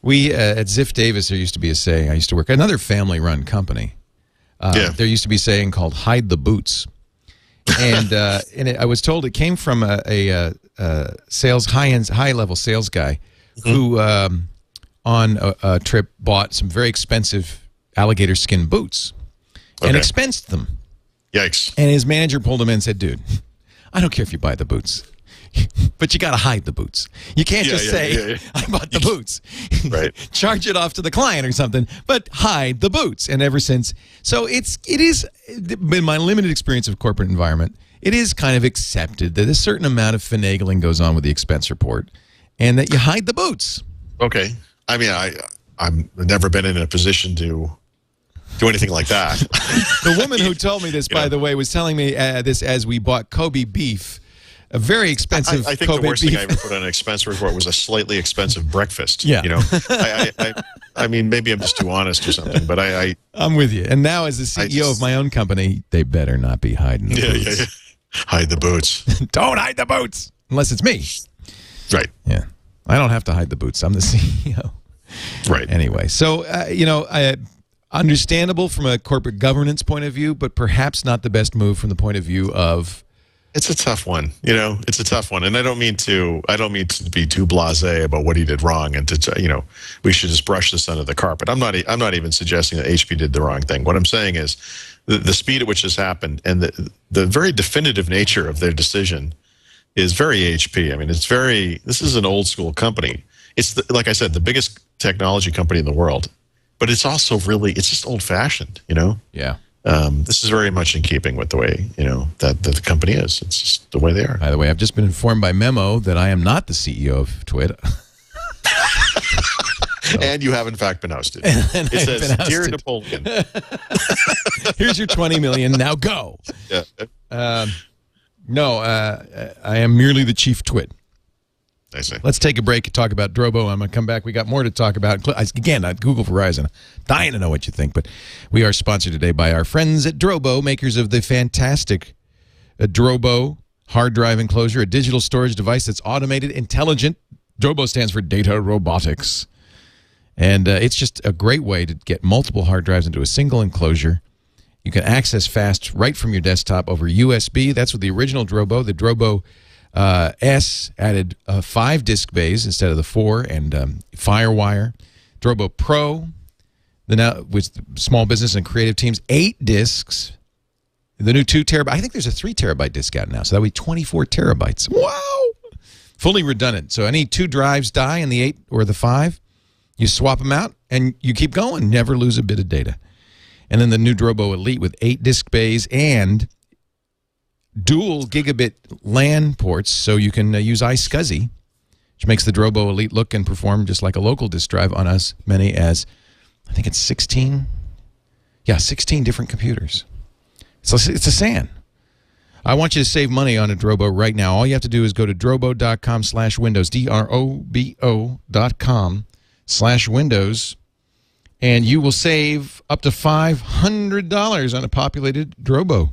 We, at Ziff Davis, there used to be a saying, I used to work at another family-run company. There used to be a saying called hide the boots. And I was told it came from a high-level sales guy who on a trip bought some very expensive alligator skin boots and expensed them. Yikes. And his manager pulled him in and said, dude, I don't care if you buy the boots, but you got to hide the boots. You can't just say, I bought the boots. Right. Charge it off to the client or something, but hide the boots. And ever since, so it is, in my limited experience of corporate environment, it is kind of accepted that a certain amount of finagling goes on with the expense report and that you hide the boots. Okay. I mean, I've never been in a position to do anything like that. The woman who told me this, by the way, was telling me this as we bought Kobe beef, a very expensive I think Kobe the worst beef. thing I ever put on an expense report was a slightly expensive breakfast. Yeah. You know, I mean, maybe I'm just too honest or something, but I'm with you. And now as the CEO of my own company, they better not be hiding the boots. Yeah. Hide the boots. Don't hide the boots unless it's me. Right. Yeah. I don't have to hide the boots. I'm the CEO. Right. Anyway, so, understandable from a corporate governance point of view, but perhaps not the best move from the point of view of... It's a tough one, it's a tough one. And I don't mean to be too blasé about what he did wrong and to, we should just brush this under the carpet. I'm not even suggesting that HP did the wrong thing. What I'm saying is the speed at which this happened and the very definitive nature of their decision is very HP. I mean, this is an old school company. It's like I said, the biggest technology company in the world, but it's also it's just old fashioned, Yeah. This is very much in keeping with the way, that the company is. It's just the way they are. By the way, I've just been informed by memo that I am not the CEO of TWiT. And you have, in fact, been ousted. And it says, "Dear Napoleon." Here's your $20 million. Now go. Yeah. No, I am merely the chief TWiT. I see. Let's take a break and talk about Drobo. I'm going to come back. We got more to talk about. Again, Google-Verizon. Dying to know what you think. But we are sponsored today by our friends at Drobo, makers of the fantastic Drobo hard drive enclosure, a digital storage device that's automated, intelligent. Drobo stands for Data Robotics. And it's just a great way to get multiple hard drives into a single enclosure. You can access fast right from your desktop over USB. That's with the original Drobo. The Drobo S added 5 disk bays instead of the 4, and FireWire. Drobo Pro, with small business and creative teams, 8 disks. The new 2 terabyte. I think there's a 3 terabyte disk out now, so that would be 24 terabytes. Wow! Fully redundant. So any 2 drives die in the 8 or the 5, you swap them out and you keep going. Never lose a bit of data. And then the new Drobo Elite with 8 disk bays and dual gigabit LAN ports, so you can use iSCSI, which makes the Drobo Elite look and perform just like a local disk drive on as many as, I think it's 16. Yeah, 16 different computers. So it's a SAN. I want you to save money on a Drobo right now. All you have to do is go to drobo.com/windows, drobo.com/windows, and you will save up to $500 on a populated Drobo.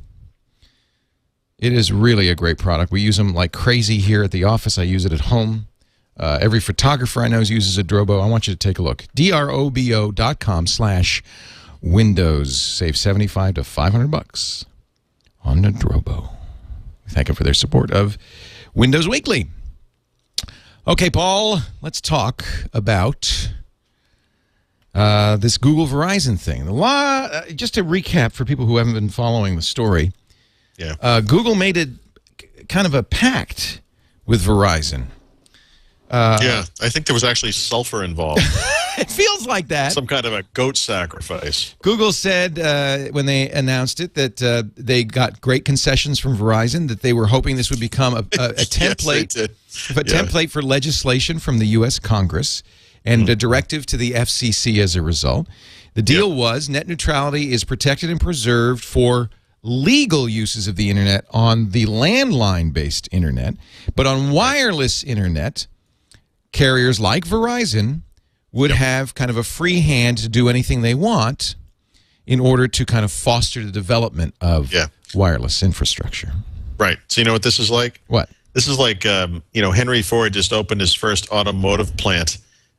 It is really a great product. We use them like crazy here at the office. I use it at home. Every photographer I know uses a Drobo. I want you to take a look. drobo.com/windows. Save $75 to $500 on the Drobo. We thank them for their support of Windows Weekly. Okay, Paul, let's talk about this Google-Verizon thing. Just to recap for people who haven't been following the story, Google made it kind of a pact with Verizon. I think there was actually sulfur involved. It feels like that. Some kind of a goat sacrifice. Google said when they announced it that they got great concessions from Verizon, that they were hoping this would become a template, template for legislation from the U.S. Congress and a directive to the FCC as a result. The deal was net neutrality is protected and preserved for legal uses of the internet on the landline-based internet, but on wireless internet, carriers like Verizon would have kind of a free hand to do anything they want in order to kind of foster the development of wireless infrastructure. Right. So you know what this is like? What? This is like, Henry Ford just opened his first automotive plant,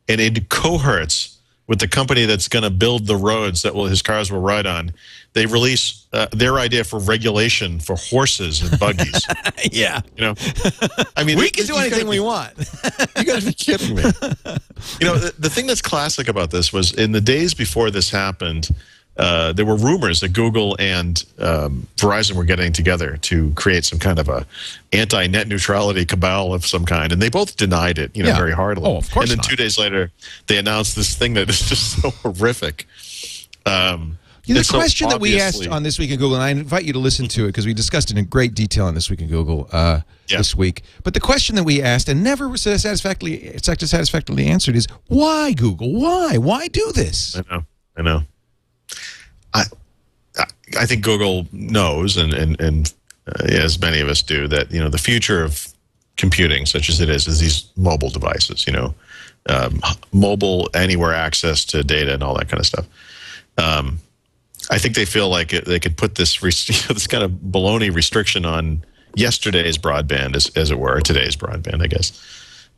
and in cohorts with the company that's going to build the roads that his cars will ride on. They release their idea for regulation for horses and buggies. Yeah. You know, I mean, we can do anything we want. You got to be kidding me. You know, the thing that's classic about this was in the days before this happened, there were rumors that Google and Verizon were getting together to create some kind of a anti-net neutrality cabal of some kind, and they both denied it, very heartily. Oh, of course. And then 2 days later, they announced this thing that is just so horrific. The question that we asked on This Week in Google, and I invite you to listen to it because we discussed it in great detail on This Week in Google this week. But the question that we asked and never was satisfactorily answered is, why, Google? Why? Why do this? I know. I think Google knows, and as many of us do, that the future of computing, such as it is these mobile devices. Mobile anywhere access to data and all that kind of stuff. I think they feel like they could put this this kind of baloney restriction on yesterday's broadband, as it were, today's broadband, I guess.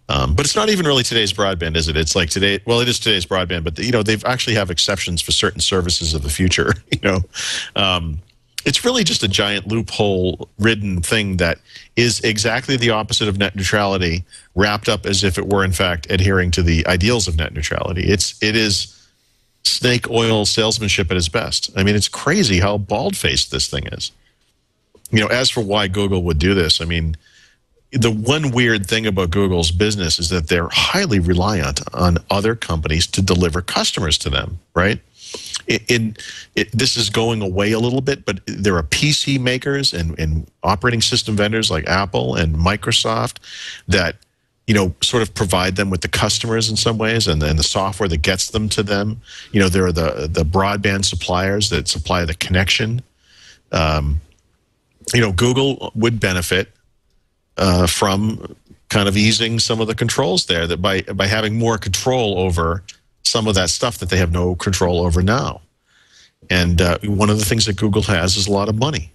But it's not even really today's broadband, is it? It's like today. Well, it is today's broadband, but they've actually have exceptions for certain services of the future. It's really just a giant loophole-ridden thing that is exactly the opposite of net neutrality, wrapped up as if it were in fact adhering to the ideals of net neutrality. It is snake oil salesmanship at its best. I mean, it's crazy how bald-faced this thing is. As for why Google would do this, I mean, the one weird thing about Google's business is that they're highly reliant on other companies to deliver customers to them, right? This is going away a little bit, but there are PC makers and operating system vendors like Apple and Microsoft that sort of provide them with the customers in some ways, and then the software that gets them to them. There are the broadband suppliers that supply the connection. Google would benefit from kind of easing some of the controls there, that by having more control over some of that stuff that they have no control over now. And one of the things that Google has is a lot of money.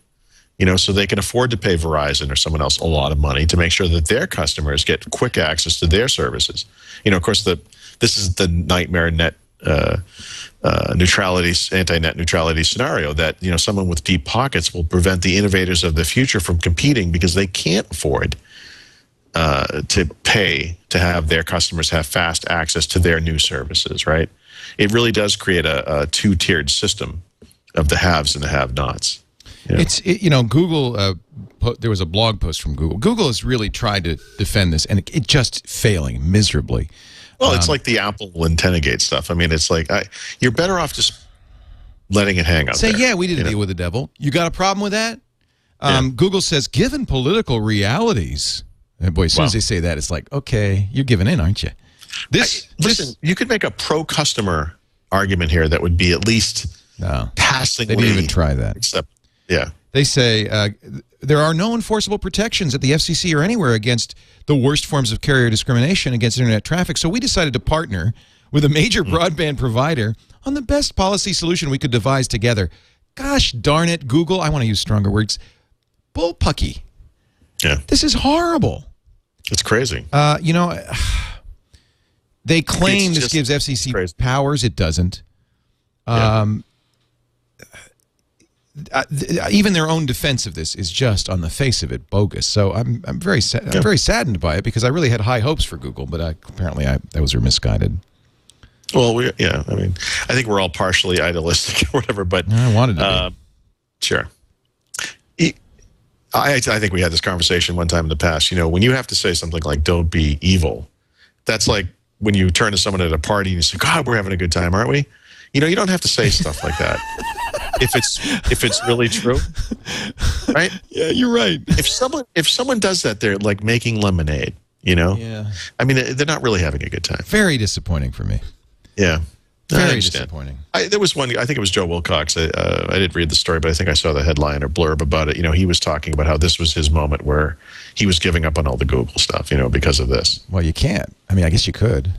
So they can afford to pay Verizon or someone else a lot of money to make sure that their customers get quick access to their services. Of course, this is the nightmare net neutrality, anti-net neutrality scenario that, someone with deep pockets will prevent the innovators of the future from competing because they can't afford to pay to have their customers have fast access to their new services, right? It really does create a two-tiered system of the haves and the have-nots. Google, there was a blog post from Google. Google has really tried to defend this, and it just failing miserably. Well, it's like the Apple Antennagate stuff. I mean, it's like you're better off just letting it hang out there. Yeah, we didn't deal with the devil. You got a problem with that? Google says, given political realities, and boy, as soon as they say that, it's like, okay, you're giving in, aren't you? Listen, you could make a pro-customer argument here that would be at least passingly. They didn't even try that. Except, yeah. They say there are no enforceable protections at the FCC or anywhere against the worst forms of carrier discrimination against internet traffic, so we decided to partner with a major broadband provider on the best policy solution we could devise together. Gosh darn it, Google, I want to use stronger words. Bullpucky. Yeah. This is horrible. It's crazy. They claim this gives FCC powers. It doesn't. Even their own defense of this is just, on the face of it, bogus. So I'm very saddened by it because I really had high hopes for Google, but apparently those were misguided. Well, I mean, I think we're all partially idealistic or whatever, but I wanted to be. Sure. I think we had this conversation one time in the past. When you have to say something like "don't be evil," that's like when you turn to someone at a party and you say, "God, we're having a good time, aren't we?" You don't have to say stuff like that if it's really true, right? Yeah, you're right. If someone does that, they're like making lemonade. Yeah. I mean, they're not really having a good time. Very disappointing for me. Yeah. Very disappointing. There was one, I think it was Joe Wilcox. I didn't read the story, but I think I saw the headline or blurb about it. He was talking about how this was his moment where he was giving up on all the Google stuff, because of this. Well, you can't. I mean, I guess you could.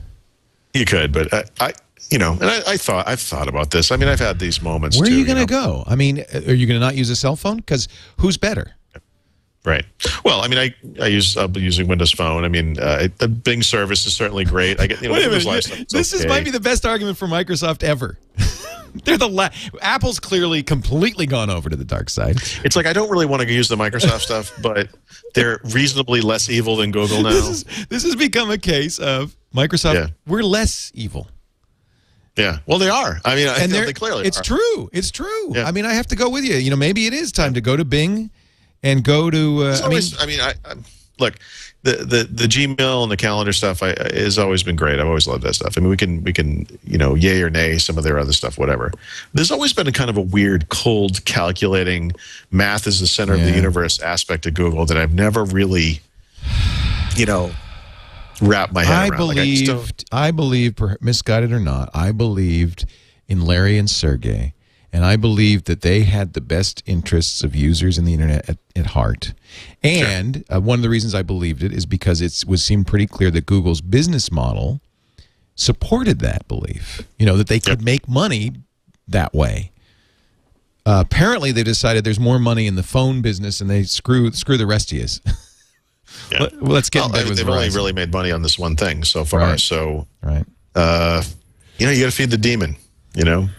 You could, but I've thought about this. I mean, I've had these moments. Where are you going to go? I mean, are you going to not use a cell phone? Because who's better? Right. Well, I mean, I'll be using Windows Phone. I mean, the Bing service is certainly great. I get, you know, Wait a Windows minute. Live stuff. This might be the best argument for Microsoft ever. They're Apple's clearly completely gone over to the dark side. It's like I don't really want to use the Microsoft stuff, but they're reasonably less evil than Google now. This has become a case of Microsoft. Yeah. We're less evil. Yeah, well, they are. I mean, they clearly it's are. True. It's true. Yeah. I mean, I have to go with you. You know, maybe it is time to go to Bing and go to. Look, the Gmail and the calendar stuff has always been great. I've always loved that stuff. I mean, we can you know, yay or nay some of their other stuff, whatever. There's always been a kind of a weird, cold, calculating, math is the center of the universe aspect of Google that I've never really, you know, wrap my head around. I believed, misguided or not, I believed in Larry and Sergey, and I believed that they had the best interests of users in the internet at heart. And one of the reasons I believed it is because seemed pretty clear that Google's business model supported that belief. You know, that they could make money that way. Apparently, they decided there's more money in the phone business, and they screw the rest of us. Yeah. Well, let's get into they've only really made money on this one thing so far. Right. So, right. You know, you got to feed the demon. You know,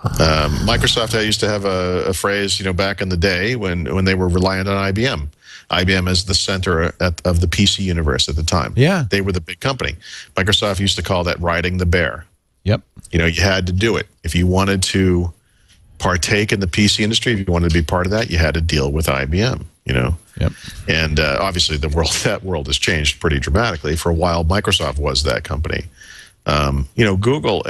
Microsoft used to have a phrase, you know, back in the day when they were reliant on IBM. IBM as the center of the PC universe at the time. Yeah, they were the big company. Microsoft used to call that riding the bear. Yep. You know, you had to do it if you wanted to partake in the PC industry. If you wanted to be part of that, you had to deal with IBM. You know. Yep. And obviously, that world has changed pretty dramatically. For a while, Microsoft was that company. You know, Google.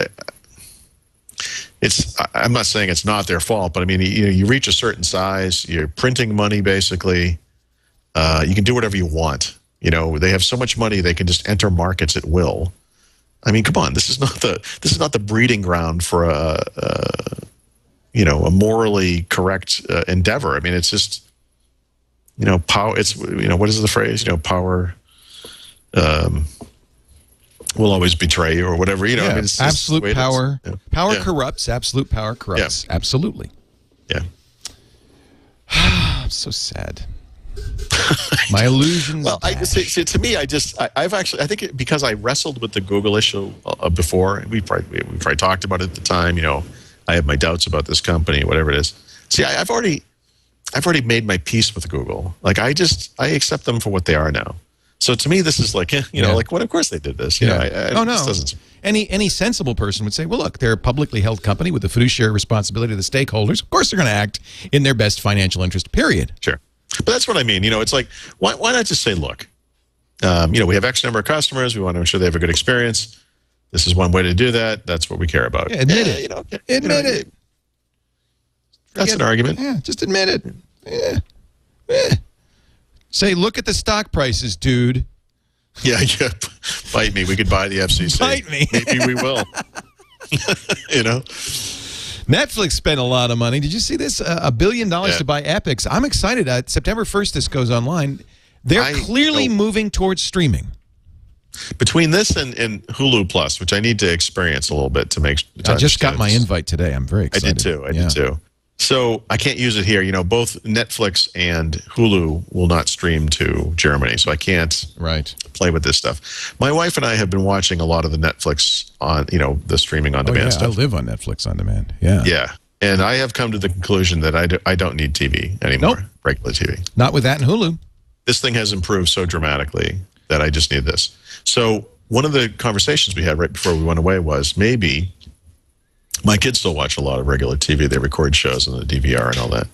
I'm not saying it's not their fault, but I mean, you reach a certain size, you're printing money basically. You can do whatever you want. You know, they have so much money they can just enter markets at will. I mean, come on, this is not the breeding ground for a morally correct endeavor. I mean, it's just, you know, power. It's, you know, what is the phrase? You know, power will always betray you, or whatever. You know, I mean, it's absolute power. Power corrupts. Absolute power corrupts. Yeah. Absolutely. Yeah. I'm so sad. My illusions. Well, to me, I think because I wrestled with the Google issue before. We probably talked about it at the time. You know, I have my doubts about this company, whatever it is. See, I've already made my peace with Google. Like I accept them for what they are now. So to me, this is like, you know, like, what? Of course they did this. You know, no. Any sensible person would say, well, look, they're a publicly held company with the fiduciary responsibility to the stakeholders. Of course, they're going to act in their best financial interest. Period. Sure, but that's what I mean. You know, it's like, why not just say, look, you know, we have X number of customers. We want to ensure they have a good experience. This is one way to do that. That's what we care about. Yeah, admit it. You know, admit it. That's an argument. Yeah, just admit it. Yeah. Say, look at the stock prices, dude. Yeah. Bite me. We could buy the FCC. Bite me. Maybe we will. You know? Netflix spent a lot of money. Did you see this? $1 billion to buy Epics. I'm excited. September 1st, this goes online. They're clearly moving towards streaming. Between this and Hulu Plus, which I need to experience a little bit to make. I just got my invite today. I'm very excited. I did too. So I can't use it here. You know, both Netflix and Hulu will not stream to Germany, so I can't play with this stuff. My wife and I have been watching a lot of the Netflix on, you know, the streaming on demand stuff. I live on Netflix on demand. Yeah. Yeah. And I have come to the conclusion that I don't need TV anymore, regular TV. Not with that and Hulu. This thing has improved so dramatically that I just need this. So one of the conversations we had right before we went away was maybe. My kids still watch a lot of regular TV. They record shows on the DVR and all that.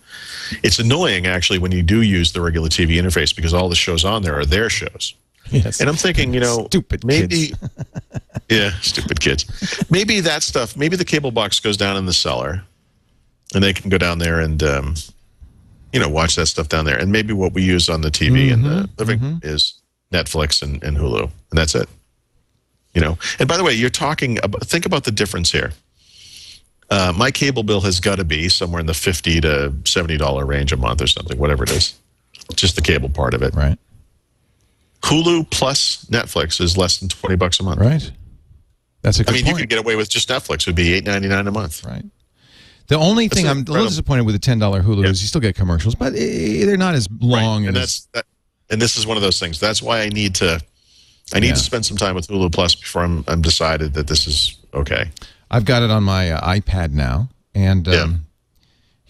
It's annoying, actually, when you do use the regular TV interface because all the shows on there are their shows. Yes. And I'm thinking, you know, maybe, yeah, stupid kids. Maybe that stuff, maybe the cable box goes down in the cellar and they can go down there and, you know, watch that stuff down there. And maybe what we use on the TV in the living is Netflix and Hulu. And that's it. You know, and by the way, you're talking about, think about the difference here. My cable bill has got to be somewhere in the $50 to $70 range a month or something, whatever it is. Just the cable part of it. Right. Hulu plus Netflix is less than $20 a month. Right. That's a good point. You could get away with just Netflix. It would be $8.99 a month. Right. The only thing I'm a little disappointed with the $10 Hulu is you still get commercials, but they're not as long. Right. And this is one of those things. That's why I need to spend some time with Hulu Plus before I'm decided that this is okay. I've got it on my iPad now, and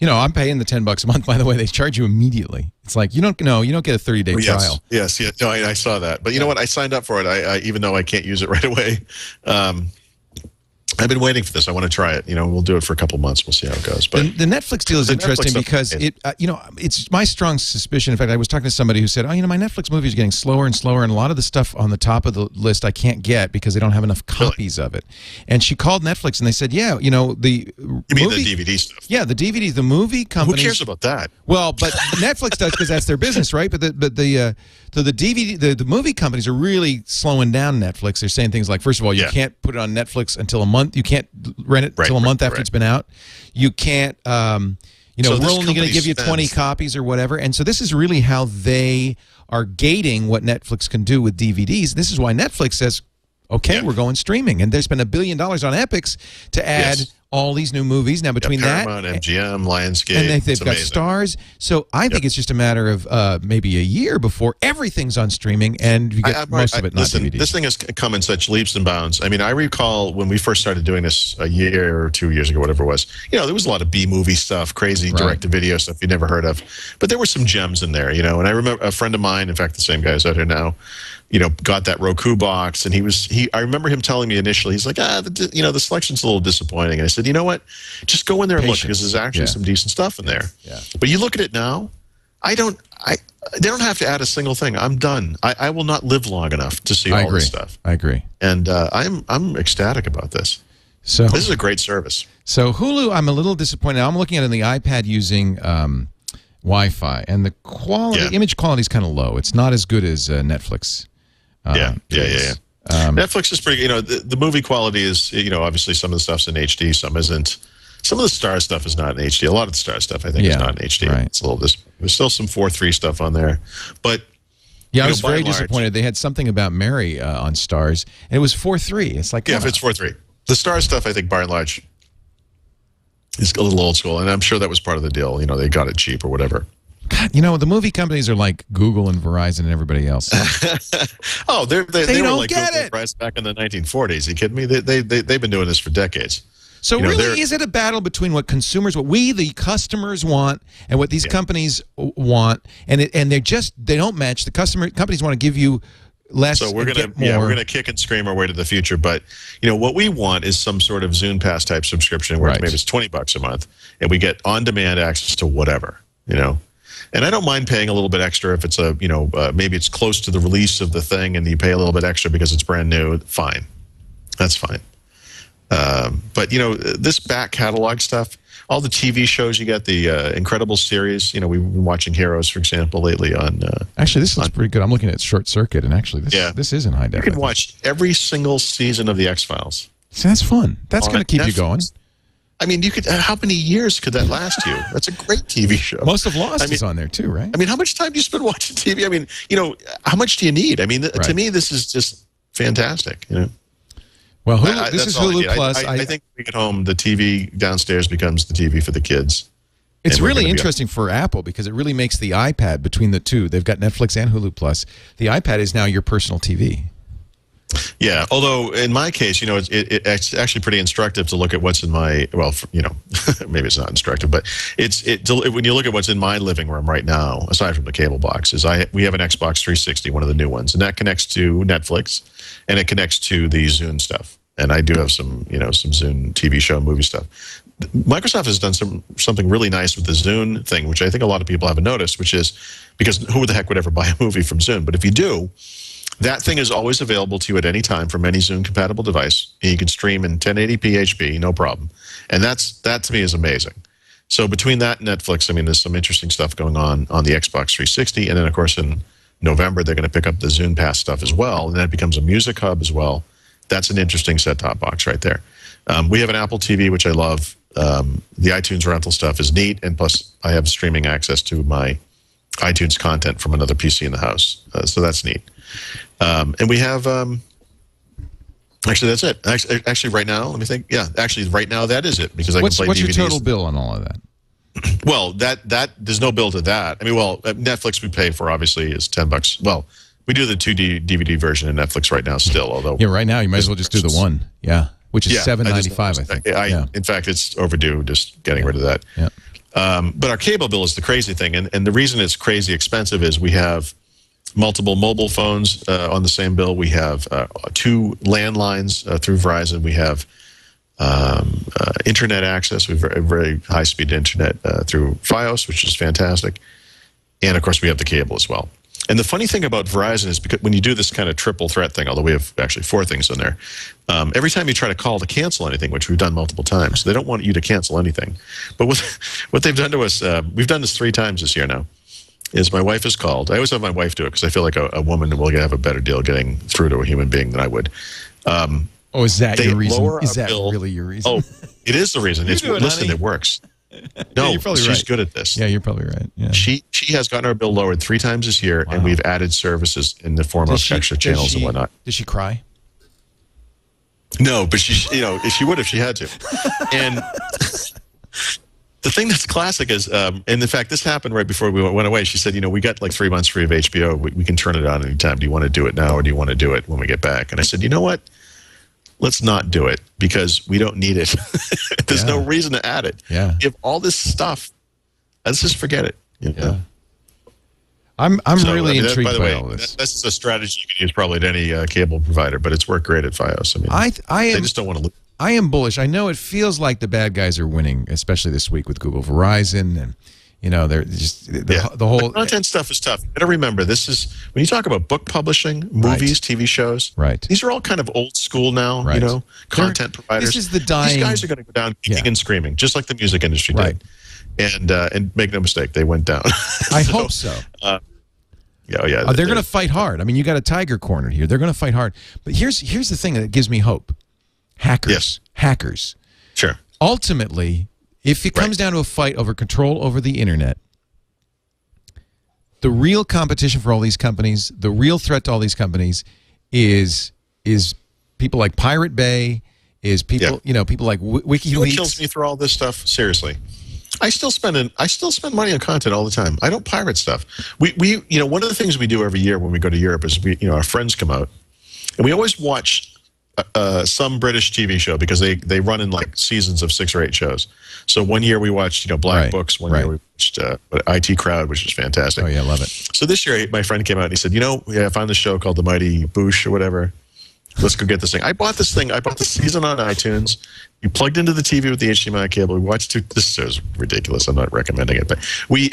you know, I'm paying the $10 a month. By the way, they charge you immediately. It's like you don't get a 30-day trial. Yes. No, I saw that. But you know what? I signed up for it. I even though I can't use it right away. I've been waiting for this. I want to try it. You know, we'll do it for a couple months. We'll see how it goes. But the Netflix deal is interesting because you know, it's my strong suspicion. In fact, I was talking to somebody who said, "Oh, you know, my Netflix movies are getting slower and slower, and a lot of the stuff on the top of the list I can't get because they don't have enough copies of it." And she called Netflix and they said, "Yeah, you know, the you mean the DVD stuff? Yeah, the DVD, the movie companies. Who cares about that? Well, but Netflix does because that's their business, right? But the DVD, the movie companies are really slowing down Netflix. They're saying things like, first of all, you can't put it on Netflix until a month. You can't rent it until a month after it's been out. You can't, you know, we're only going to give you 20 copies or whatever. And so this is really how they are gating what Netflix can do with DVDs. This is why Netflix says, okay, we're going streaming. And they spent $1 billion on Epix to add all these new movies. Now, between Paramount, MGM, Lionsgate, and they've got Stars. So I think it's just a matter of maybe a year before everything's on streaming, and you get most of it not DVDs. This thing has come in such leaps and bounds. I mean, I recall when we first started doing this a year or 2 years ago, whatever it was, you know, there was a lot of B-movie stuff, crazy direct-to-video stuff you never heard of. But there were some gems in there, you know. And I remember a friend of mine, in fact, the same guy who's out here now, you know, got that Roku box, and I remember him telling me initially, he's like, you know, the selection's a little disappointing. And I said, you know what, just go in there and look, because there's actually some decent stuff in there. Yeah. But you look at it now, they don't have to add a single thing. I'm done. I will not live long enough to see all this stuff. I agree. And I'm ecstatic about this. So this is a great service. So Hulu, I'm a little disappointed. I'm looking at it on the iPad using Wi-Fi, and the quality, image quality is kind of low. It's not as good as Netflix. Netflix is pretty, you know, the movie quality is, you know, obviously some of the stuff's in HD, some isn't. Some of the Star stuff is not in HD. A lot of the Star stuff, I think, is not in HD. Right. It's a little there's still some 4:3 stuff on there. But yeah, I was very disappointed. They had something about Mary on Stars, and it was 4:3. It's like, if it's 4:3. The Star stuff, I think, by and large, is a little old school, and I'm sure that was part of the deal. You know, they got it cheap or whatever. God, you know, the movie companies are like Google and Verizon and everybody else. Oh, they were like get Google and Verizon back in the 1940s. Are you kidding me? They've been doing this for decades. So really, is it a battle between what we, the customers, want and what these companies want, and they don't match? The companies want to give you less. So we're gonna kick and scream our way to the future. But you know what we want is some sort of Zune Pass type subscription where maybe it's $20 a month, and we get on-demand access to whatever, you know. And I don't mind paying a little bit extra if it's maybe it's close to the release of the thing and you pay a little bit extra because it's brand new. Fine, that's fine. But you know, this back catalog stuff, all the TV shows you get, the Incredible series. You know, we've been watching Heroes, for example, lately on. Actually, this looks pretty good. I'm looking at Short Circuit, and actually, this is in high def. You can watch every single season of the X-Files. So that's fun. That's going to keep you going. I mean, you could. How many years could that last you? That's a great TV show. Most of Lost is on there too, right? I mean, how much time do you spend watching TV? I mean, you know, how much do you need? I mean, to me, this is just fantastic. You know. Well, this is Hulu Plus. I think we get home, the TV downstairs becomes the TV for the kids. It's really interesting for Apple because it really makes the iPad between the two. They've got Netflix and Hulu Plus. The iPad is now your personal TV. Yeah, although in my case, you know, it's actually pretty instructive to look at what's in my, well, you know, maybe it's not instructive, but when you look at what's in my living room right now, aside from the cable boxes, we have an Xbox 360, one of the new ones, and that connects to Netflix, and it connects to the Zune stuff. And I do have some, you know, some Zune TV show, movie stuff. Microsoft has done something really nice with the Zune thing, which I think a lot of people haven't noticed, which is because who the heck would ever buy a movie from Zune? But if you do, that thing is always available to you at any time from any Zune-compatible device. And you can stream in 1080p HP, no problem. And that to me is amazing. So between that and Netflix, I mean, there's some interesting stuff going on the Xbox 360. And then, of course, in November, they're going to pick up the Zune Pass stuff as well. And then it becomes a music hub as well. That's an interesting set-top box right there. We have an Apple TV, which I love. The iTunes rental stuff is neat. And plus, I have streaming access to my iTunes content from another PC in the house. So that's neat. And we have Actually, that's it. Actually, right now, let me think. Yeah, actually, right now, that is it because I can play DVDs. What's your total bill on all of that? Well, that there's no bill to that. I mean, well, Netflix we pay for obviously is $10. Well, we do the 2D DVD version of Netflix right now still. Although right now you might as well just do the one. Yeah, which is $7.95. I think. In fact, it's overdue. Just getting rid of that. Yeah. But our cable bill is the crazy thing, and the reason it's crazy expensive is we have multiple mobile phones on the same bill. We have 2 landlines through Verizon. We have internet access. We have very high-speed internet through Fios, which is fantastic. And, of course, we have the cable as well. And the funny thing about Verizon is because when you do this kind of triple threat thing, although we have actually 4 things in there, every time you try to call to cancel anything, which we've done multiple times, they don't want you to cancel anything. But what they've done to us, we've done this 3 times this year now, is my wife has called. I always have my wife do it because I feel like a woman will have a better deal getting through to a human being than I would. Oh, is that your reason? Is that really your reason? Oh, it is the reason. Listen, it works. No, you're probably she's right. good at this. Yeah, you're probably right. Yeah. She has gotten our bill lowered 3 times this year, and we've added services in the form of extra channels and whatnot. Did she cry? No, but she would if she had to. And the thing that's classic is, and in fact, this happened right before we went away. She said, we got like 3 months free of HBO. We can turn it on anytime. Do you want to do it now, or do you want to do it when we get back? And I said, you know what? Let's not do it because we don't need it. There's no reason to add it. Yeah. If all this stuff, let's just forget it. Yeah. I'm really intrigued by all this. That's a strategy you can use probably at any cable provider, but it's worked great at Fios. I mean, they just don't want to lose. I am bullish. I know it feels like the bad guys are winning, especially this week with Google-Verizon and they're just the whole content stuff is tough. You got to remember, this is when you talk about book publishing, movies, TV shows. Right. These are all kind of old school now. Right. Content providers. This is the dying. These guys are going to go down kicking and screaming, just like the music industry did. And make no mistake, they went down. I hope so. They're going to fight hard. I mean, you got a tiger cornered here. They're going to fight hard. But here's the thing that gives me hope. Hackers. Yes. Hackers. Sure. Ultimately, if it comes down to a fight over control over the internet, the real competition for all these companies, the real threat to all these companies is people like Pirate Bay, is people, people like WikiLeaks. What kills me through all this stuff, seriously. I still spend money on content all the time. I don't pirate stuff. We one of the things we do every year when we go to Europe is our friends come out, and we always watch some British TV show because they run in like seasons of 6 or 8 shows. So one year we watched Black Books. One year we watched IT Crowd, which was fantastic. Oh yeah, love it. So this year my friend came out and he said, I found this show called The Mighty Boosh or whatever. Let's go get this thing. I bought this thing. I bought the season on iTunes. You plugged into the TV with the HDMI cable. We watched this show's ridiculous. I'm not recommending it, but we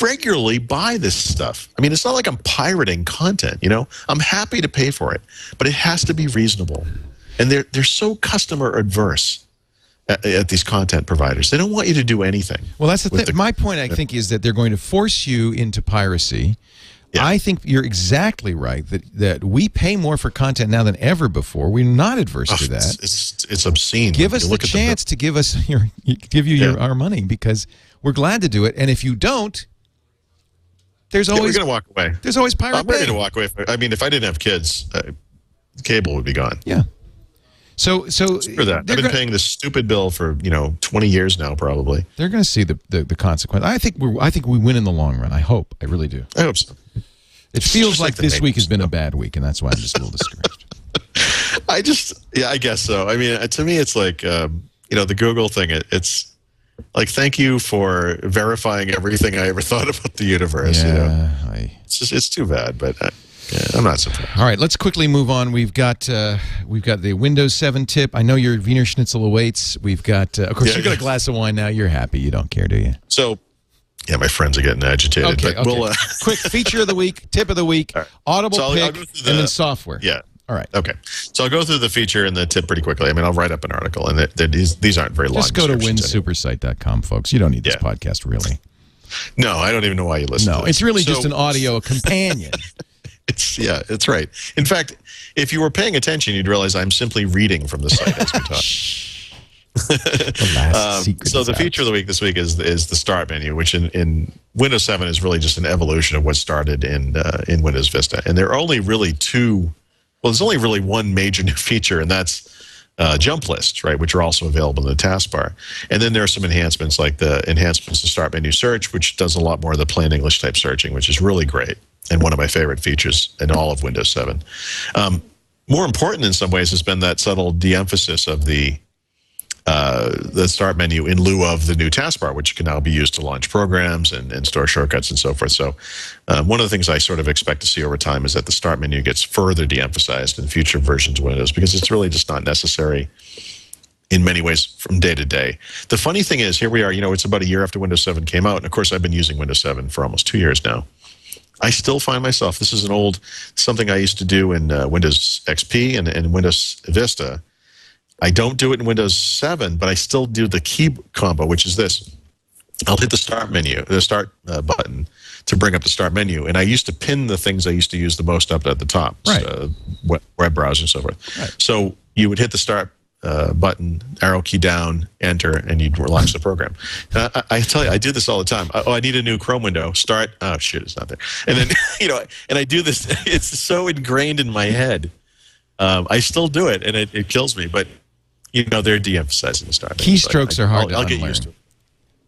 regularly buy this stuff. I mean, it's not like I'm pirating content, I'm happy to pay for it, but it has to be reasonable. And they're so customer adverse at these content providers. They don't want you to do anything. Well, that's the thing. My point, I think, is that they're going to force you into piracy. Yeah. I think you're exactly right that we pay more for content now than ever before. We're not adverse to that. It's obscene. Give us the chance to give us our money because we're glad to do it. And if you don't, there's always we're going to walk away. There's always Pirate I'm ready Bay. to walk away. I mean, if I didn't have kids, cable would be gone. Yeah. So for that, I've been paying this stupid bill for 20 years now, probably. They're going to see the consequence. I think we win in the long run. I hope. I really do. I hope so. It feels like this week has been a bad week, and that's why I'm just a little discouraged. I guess so. I mean, to me, it's like the Google thing. It's like, thank you for verifying everything I ever thought about the universe. Yeah, it's too bad, but. I'm not surprised. All right, let's quickly move on. We've got the Windows 7 tip. I know your Wiener Schnitzel awaits. We've got, of course, you've got a glass of wine now. You're happy. You don't care, do you? So, yeah, my friends are getting agitated. Okay, but we'll, quick feature of the week, tip of the week, right. Audible pick, and then software. Yeah. All right. Okay. So I'll go through the feature and the tip pretty quickly. I mean, I'll write up an article, and these aren't very long. Just go to winsupersite.com, folks. You don't need this podcast, really. No, I don't even know why you listen to this. It's really just an audio companion. It's right. In fact, if you were paying attention, you'd realize I'm simply reading from the site as we talk. So the feature of the week this week is the Start menu, which in Windows 7 is really just an evolution of what started in Windows Vista. And there are only really 2 Well, there's only really one major new feature, and that's jump lists, right, which are also available in the taskbar. And then there are some enhancements, like the enhancements to start menu search, which does a lot more of the plain English type searching, which is really great and one of my favorite features in all of Windows 7. More important in some ways has been that subtle de-emphasis of the start menu in lieu of the new taskbar, which can now be used to launch programs and store shortcuts and so forth. So one of the things I sort of expect to see over time is that the start menu gets further de-emphasized in future versions of Windows, because it's really just not necessary in many ways from day to day. The funny thing is, here we are, it's about a year after Windows 7 came out, and of course I've been using Windows 7 for almost 2 years now. I still find myself, this is something I used to do in Windows XP and Windows Vista. I don't do it in Windows 7, but I still do the key combo, which is this. I'll hit the start menu, the start button to bring up the start menu. And I used to pin the things I used to use the most up at the top, right. Web browser and so forth. Right. So you would hit the start button, arrow key down, enter, and you'd launch the program. I tell you, I do this all the time. I need a new Chrome window. Start. Oh, shit, it's not there. And then, and I do this. It's so ingrained in my head. I still do it, and it kills me. But, they're de-emphasizing the start. Keystrokes are hard to unlearn. I'll get used to it.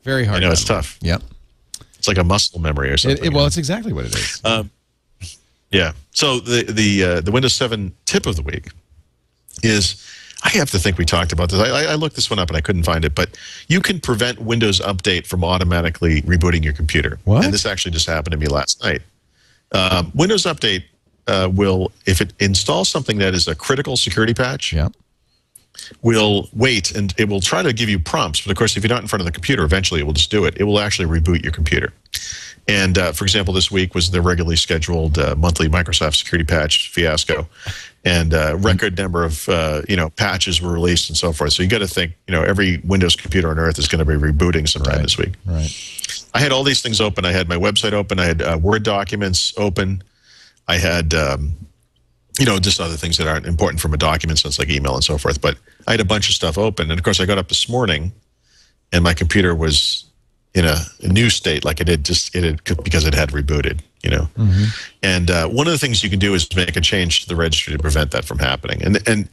Very hard. I know, it's tough. Yep. It's like a muscle memory or something. Well, it's exactly what it is. Yeah. So the Windows 7 tip of the week is, I have to think we talked about this. I looked this one up and I couldn't find it, but you can prevent Windows Update from automatically rebooting your computer. What? And this actually just happened to me last night. Windows Update will, if it installs something that is a critical security patch, yeah, will wait, and it will try to give you prompts. But of course, if you're not in front of the computer, eventually it will just do it. It will actually reboot your computer. And for example, this week was the regularly scheduled monthly Microsoft security patch fiasco, and record number of patches were released and so forth. So you got to think, every Windows computer on Earth is going to be rebooting sometime this week. Right. I had all these things open. I had my website open. I had Word documents open. I had just other things that aren't important from a document, sense, like email and so forth. But I had a bunch of stuff open, and of course I got up this morning, and my computer was in a new state, like because it had rebooted, Mm-hmm. And one of the things you can do is make a change to the registry to prevent that from happening. And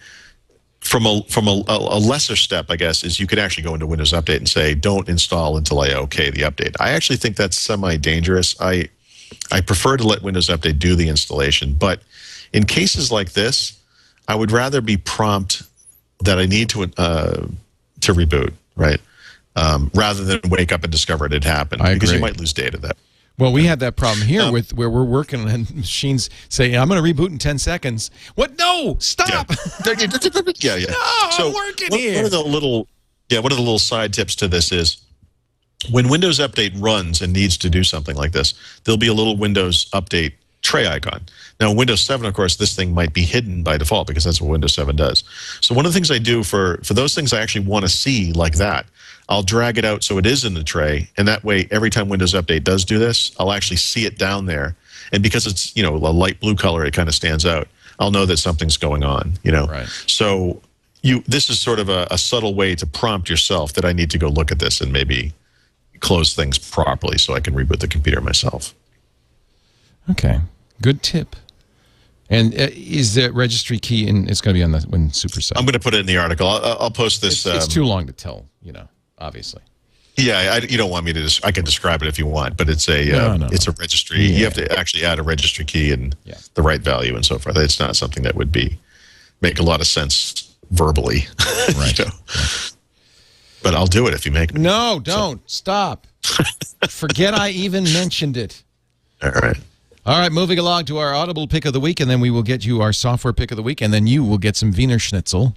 from a lesser step, I guess, is you could actually go into Windows Update and say, don't install until I OK the update. I actually think that's semi-dangerous. I prefer to let Windows Update do the installation, but in cases like this, I would rather be prompt that I need to reboot, right? Rather than wake up and discover it had happened, because you might lose data that. Well, we had that problem here with where we're working and machines say, I'm going to reboot in 10 seconds. What? No, stop. Yeah. No, so I'm working here. One of the little side tips to this is, when Windows Update runs and needs to do something like this, there'll be a little Windows Update tray icon. Now, in Windows 7, of course, this thing might be hidden by default, because that's what Windows 7 does. So one of the things I do for those things I actually want to see like that, I'll drag it out so it is in the tray, and that way, every time Windows Update does do this, I'll actually see it down there. And because it's, a light blue color, it kind of stands out. I'll know that something's going on, Right. So this is sort of a subtle way to prompt yourself that I need to go look at this and maybe close things properly so I can reboot the computer myself. Okay. Good tip. And is the registry key in? It's going to be on the SuperSite. I'm going to put it in the article. I'll post this. It's too long to tell, obviously. Yeah, you don't want me to. I can describe it if you want, but it's it's a registry. Yeah. You have to actually add a registry key and the right value and so forth. It's not something that would make a lot of sense verbally, right? Right. But I'll do it if you make me. No, don't stop. Forget I even mentioned it. All right. All right, moving along to our Audible pick of the week, and then we will get you our software pick of the week, and then you will get some Wiener Schnitzel.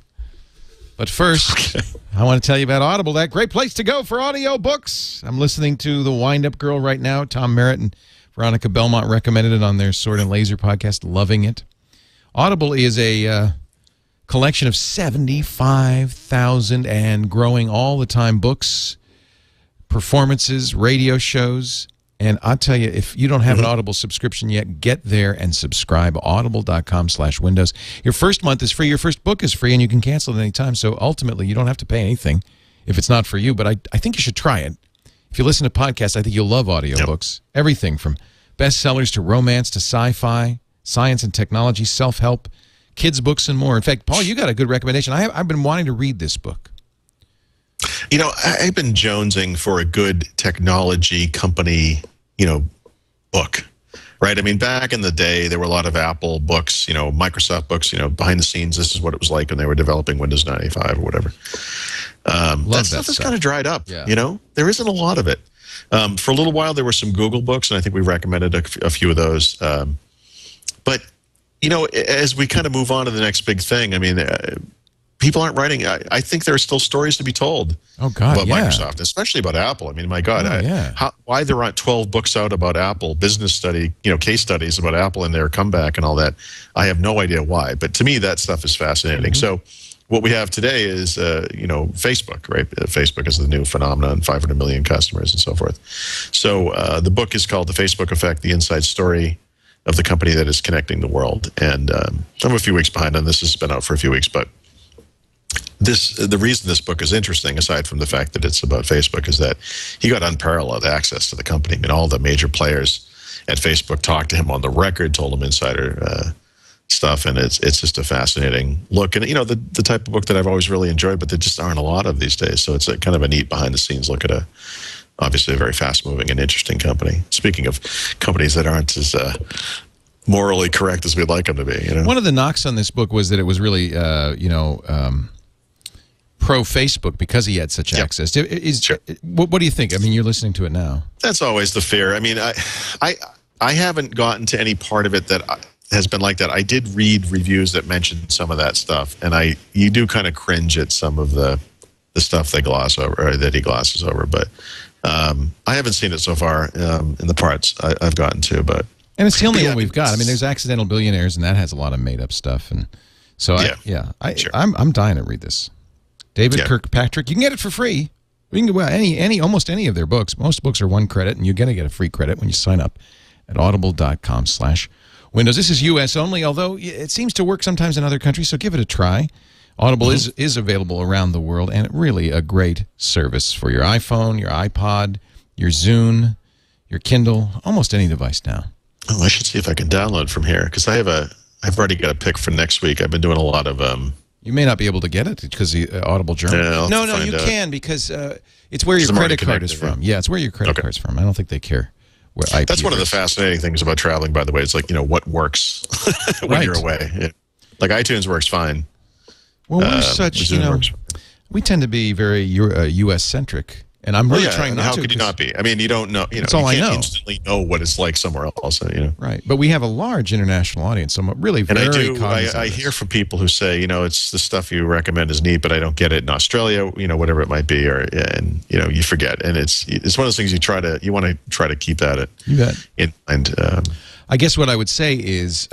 But first, I want to tell you about Audible, that great place to go for audiobooks. I'm listening to The Wind-Up Girl right now. Tom Merritt and Veronica Belmont recommended it on their Sword and Laser podcast. Loving it. Audible is a collection of 75,000 and growing all the time books, performances, radio shows. And I'll tell you, if you don't have an Audible subscription yet, get there and subscribe. Audible.com/Windows. Your first month is free. Your first book is free, and you can cancel at any time. So ultimately, you don't have to pay anything if it's not for you. But I think you should try it. If you listen to podcasts, I think you'll love audiobooks. Yep. Everything from bestsellers to romance to sci-fi, science and technology, self-help, kids' books and more. In fact, Paul, you got a good recommendation. I've been wanting to read this book. You know, I've been jonesing for a good technology company, book. Right. I mean, back in the day, there were a lot of Apple books, Microsoft books, behind the scenes. This is what it was like when they were developing Windows 95 or whatever. That stuff has kind of dried up. Yeah. There isn't a lot of it. For a little while, there were some Google books, and I think we recommended a few of those. But, as we kind of move on to the next big thing, I mean, people aren't writing. I think there are still stories to be told about Microsoft, especially about Apple. I mean, my God, why there aren't 12 books out about Apple, business study, case studies about Apple and their comeback and all that. I have no idea why. But to me, that stuff is fascinating. So what we have today is, Facebook, right? Facebook is the new phenomenon, 500 million customers and so forth. So the book is called The Facebook Effect, The Inside Story of the Company That Is Connecting the World. And I'm a few weeks behind on this. This has been out for a few weeks, but the reason this book is interesting, aside from the fact that it's about Facebook, is that he got unparalleled access to the company. I mean, all the major players at Facebook talked to him on the record, told him insider stuff, and it's just a fascinating look. And the type of book that I've always really enjoyed, but there just aren't a lot of these days. So it's a kind of a neat behind-the-scenes look at obviously a very fast-moving and interesting company. Speaking of companies that aren't as morally correct as we'd like them to be, One of the knocks on this book was that it was really, pro-Facebook because he had such access. Sure. What do you think? I mean, you're listening to it now. That's always the fear. I mean, I haven't gotten to any part of it that has been like that. I did read reviews that mentioned some of that stuff, and you do kind of cringe at some of the stuff they gloss over, or that he glosses over. But I haven't seen it so far in the parts I've gotten to. And it's the only one we've got. I mean, there's Accidental Billionaires, and that has a lot of made-up stuff. And so, I'm dying to read this. David Kirkpatrick. You can get it for free. You can get almost any of their books. Most books are 1 credit, and you're going to get a free credit when you sign up at audible.com/Windows. This is U.S. only, although it seems to work sometimes in other countries, so give it a try. Audible is available around the world, and really a great service for your iPhone, your iPod, your Zune, your Kindle, almost any device now. Oh, I should see if I can download from here, because I've already got a pick for next week. I've been doing a lot of You may not be able to get it because the Audible Journal. Yeah, no, you can, because it's where your credit card is from. Yeah, it's where your credit card's from. I don't think they care where IP That's one of the fascinating things about traveling, by the way. It's like, what works when you're away. Like iTunes works fine. Well, we're such, we tend to be very U.S.-centric. And I'm really trying not to. How could you not be? I mean, you don't know. That's all I know. You can't instantly know what it's like somewhere else. Right. But we have a large international audience, so I'm really very cognizant. I hear from people who say, it's the stuff you recommend is neat, but I don't get it in Australia, whatever it might be, you forget. And it's one of those things you want to try to keep that in mind. I guess what I would say is,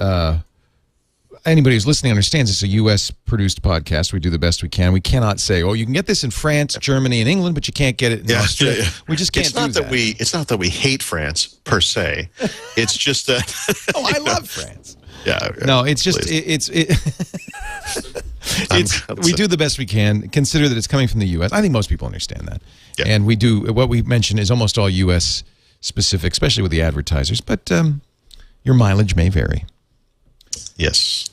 anybody who's listening understands it's a U.S.-produced podcast. We do the best we can. We cannot say, you can get this in France, Germany, and England, but you can't get it in Australia. We just can't do that. It's not that we hate France, per se. It's just that... I love France. Yeah. No, it's just... we do the best we can. Consider that it's coming from the U.S. I think most people understand that. Yeah. And we do... What we mention is almost all U.S.-specific, especially with the advertisers. But your mileage may vary. Yes.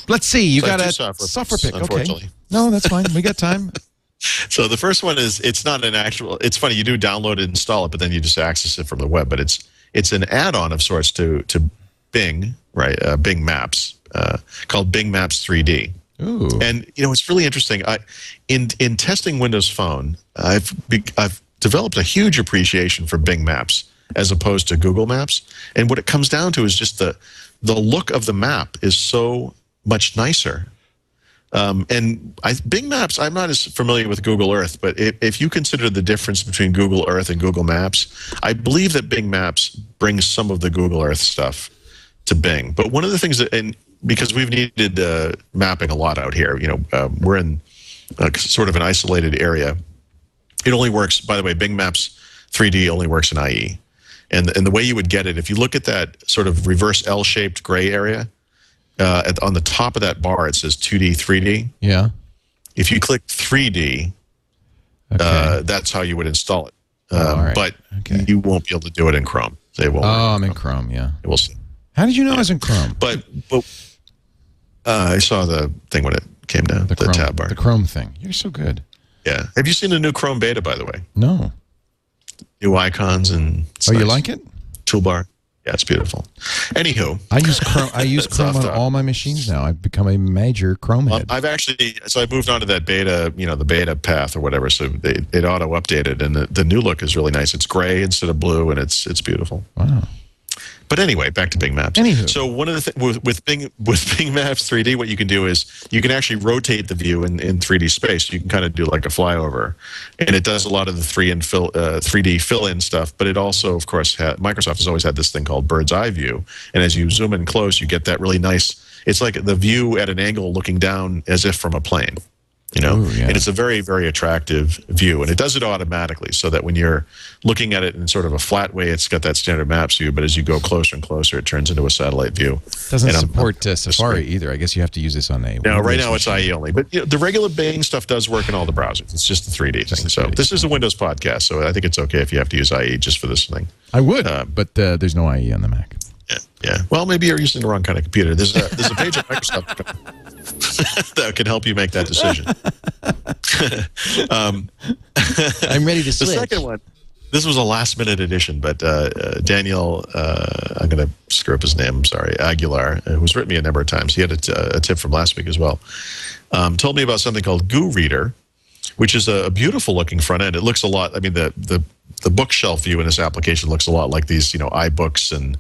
Let's see. You got a software pick. Okay. No, that's fine. We got time. So the first one is, it's not an actual, it's funny, you do download it, install it, but then you just access it from the web. But it's an add-on of sorts to Bing, right? Bing Maps, called Bing Maps 3D. Ooh. And, it's really interesting. In testing Windows Phone, I've developed a huge appreciation for Bing Maps as opposed to Google Maps. And what it comes down to is just the look of the map is so much nicer. And Bing Maps, I'm not as familiar with Google Earth, but if you consider the difference between Google Earth and Google Maps, I believe that Bing Maps brings some of the Google Earth stuff to Bing. But one of the things because we've needed mapping a lot out here, we're in sort of an isolated area. It only works, by the way, Bing Maps 3D only works in IE. And the way you would get it, if you look at that sort of reverse L-shaped gray area, on the top of that bar, it says 2D, 3D. Yeah. If you click 3D, that's how you would install it. But you won't be able to do it in Chrome. They won't. Oh, I'm in Chrome, yeah. We'll see. How did you know I was in Chrome? But I saw the thing when it came down, the Chrome, tab bar. the Chrome thing. You're so good. Yeah. Have you seen the new Chrome beta, by the way? No. New icons and Oh, you like it? Toolbar. Yeah, it's beautiful. Anywho, I use Chrome. I use Chrome on all my machines now. I've become a major Chrome head. I moved on to that beta, the beta path or whatever. So it auto updated, and the new look is really nice. It's gray instead of blue, and it's beautiful. Wow. But anyway, back to Bing Maps. Anywho. So one of the things with Bing Maps 3D, what you can do is you can actually rotate the view in 3D space. You can kind of do like a flyover, and it does a lot of the 3D fill-in stuff. But it also, of course, Microsoft has always had this thing called bird's eye view, and as you zoom in close, you get that really nice. It's like the view at an angle looking down as if from a plane. Ooh, yeah. And it's a very, very attractive view, and it does it automatically, so that when you're looking at it in sort of a flat way, it's got that standard maps view, but as you go closer and closer, it turns into a satellite view. Doesn't support Safari either. I guess you have to use this on a... No, right now it's IE only, but the regular Bing stuff does work in all the browsers. It's just the 3D thing. So this is a Windows podcast, so I think it's okay if you have to use IE just for this thing. I would, but there's no IE on the Mac. Yeah. Well, maybe you're using the wrong kind of computer. There's a page at Microsoft that can help you make that decision. I'm ready to switch. The second one, this was a last-minute addition, but Daniel, I'm going to screw up his name, I'm sorry, Aguilar, who's written me a number of times. He had a tip from last week as well. Told me about something called Goo Reader, which is a beautiful-looking front end. It looks a lot, I mean, the bookshelf view in this application looks a lot like these, iBooks and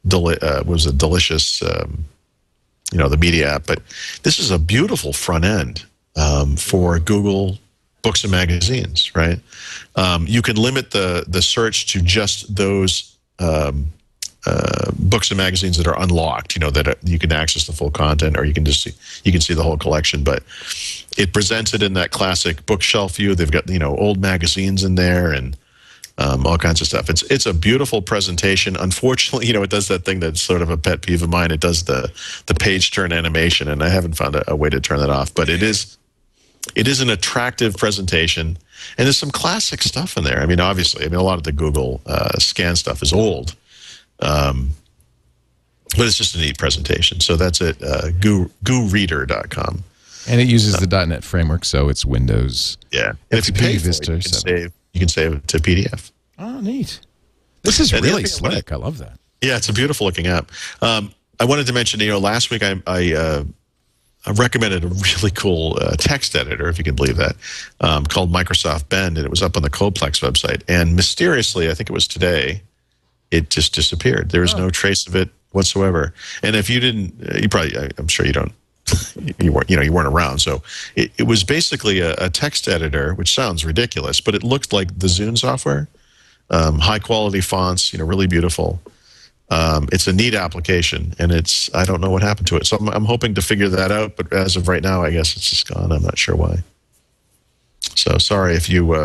Delicious, the media app. But this is a beautiful front end for Google Books and Magazines, right? You can limit the search to just those books and magazines that are unlocked, that you can access the full content, or you can see the whole collection. But it presents it in that classic bookshelf view. They've got old magazines in there and all kinds of stuff. It's a beautiful presentation. Unfortunately, it does that thing that's sort of a pet peeve of mine. It does the page turn animation, and I haven't found a way to turn that off. But it is an attractive presentation, and there's some classic stuff in there. I mean, obviously, a lot of the Google scan stuff is old, but it's just a neat presentation. So that's it, gooreader.com. And it uses the .NET framework, so it's Windows. Yeah, and if you pay for it, you can save it to PDF. Oh, neat. This is really slick. I love that. Yeah, it's a beautiful looking app. I wanted to mention, last week I recommended a really cool text editor, if you can believe that, called Microsoft Bend, and it was up on the Coplex website. And mysteriously, I think it was today, it just disappeared. There is no trace of it whatsoever. And if you didn't, I'm sure you don't. You weren't around, so it was basically a text editor, which sounds ridiculous, but it looked like the Zune software, high quality fonts, really beautiful. It's a neat application, and I don't know what happened to it, so I'm hoping to figure that out. But as of right now, I guess it's just gone. I'm not sure why. So sorry if you.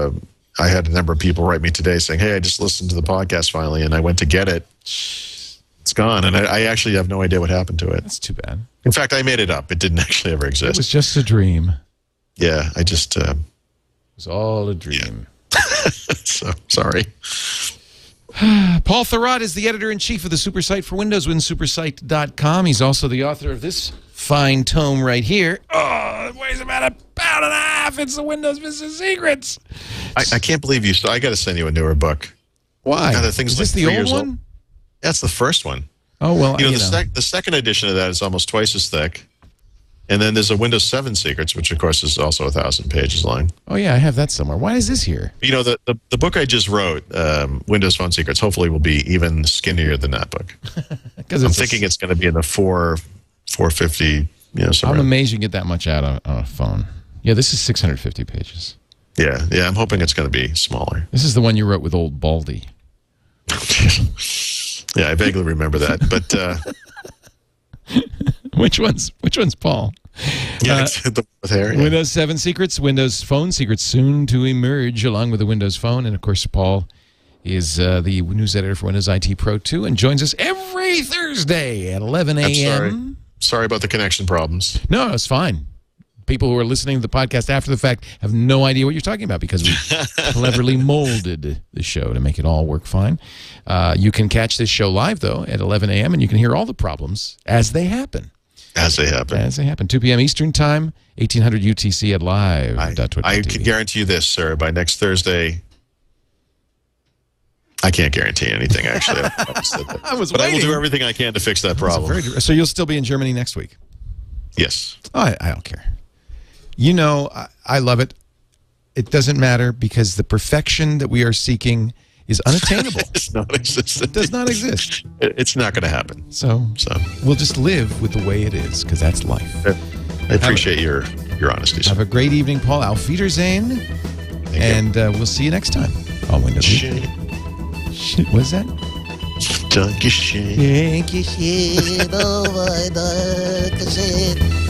I had a number of people write me today saying, "Hey, I just listened to the podcast finally, and I went to get it. It's gone, and I actually have no idea what happened to it." That's too bad. In fact, I made it up. It didn't actually ever exist. It was just a dream. Yeah, I just... it was all a dream. Yeah. So, sorry. Paul Thurrott is the editor-in-chief of the SuperSite for Windows, winsupersite.com. He's also the author of this fine tome right here. Oh, it weighs about a pound and a half. It's the Windows Business Secrets. I can't believe you... I got to send you a newer book. Why? Is this the old one? That's the first one. Oh, well, the second edition of that is almost twice as thick. And then there's a Windows 7 Secrets, which, of course, is also 1,000 pages long. Oh, yeah, I have that somewhere. Why is this here? The book I just wrote, Windows Phone Secrets, hopefully will be even skinnier than that book. I'm thinking it's going to be in the 450, somewhere. I'm amazed you can get that much out on a phone. Yeah, this is 650 pages. Yeah, I'm hoping it's going to be smaller. This is the one you wrote with old Baldy. Yeah, I vaguely remember that, but which one's Paul? Yeah, the with hair. Yeah. Windows 7 Secrets, Windows Phone Secrets soon to emerge along with the Windows Phone, and of course Paul is the news editor for Windows IT Pro 2 and joins us every Thursday at 11 a.m. Sorry about the connection problems. No, it's fine. People who are listening to the podcast after the fact have no idea what you're talking about because we cleverly molded the show to make it all work fine. You can catch this show live, though, at 11 a.m., and you can hear all the problems as they happen. As they happen. As they happen. 2 p.m. Eastern Time, 1800 UTC at live.twit.tv. I can guarantee you this, sir. By next Thursday, I can't guarantee anything, actually. I will do everything I can to fix that problem. So you'll still be in Germany next week? Yes. Oh, I don't care. You know, I love it. It doesn't matter because the perfection that we are seeking is unattainable. It's non-existent. It does not exist. It's not going to happen. So we'll just live with the way it is because that's life. I appreciate your honesty. Have a great evening, Paul. Auf Wiedersehen. And we'll see you next time on Windows. What's that? Dankeschön. Dankeschön. Oh, my God.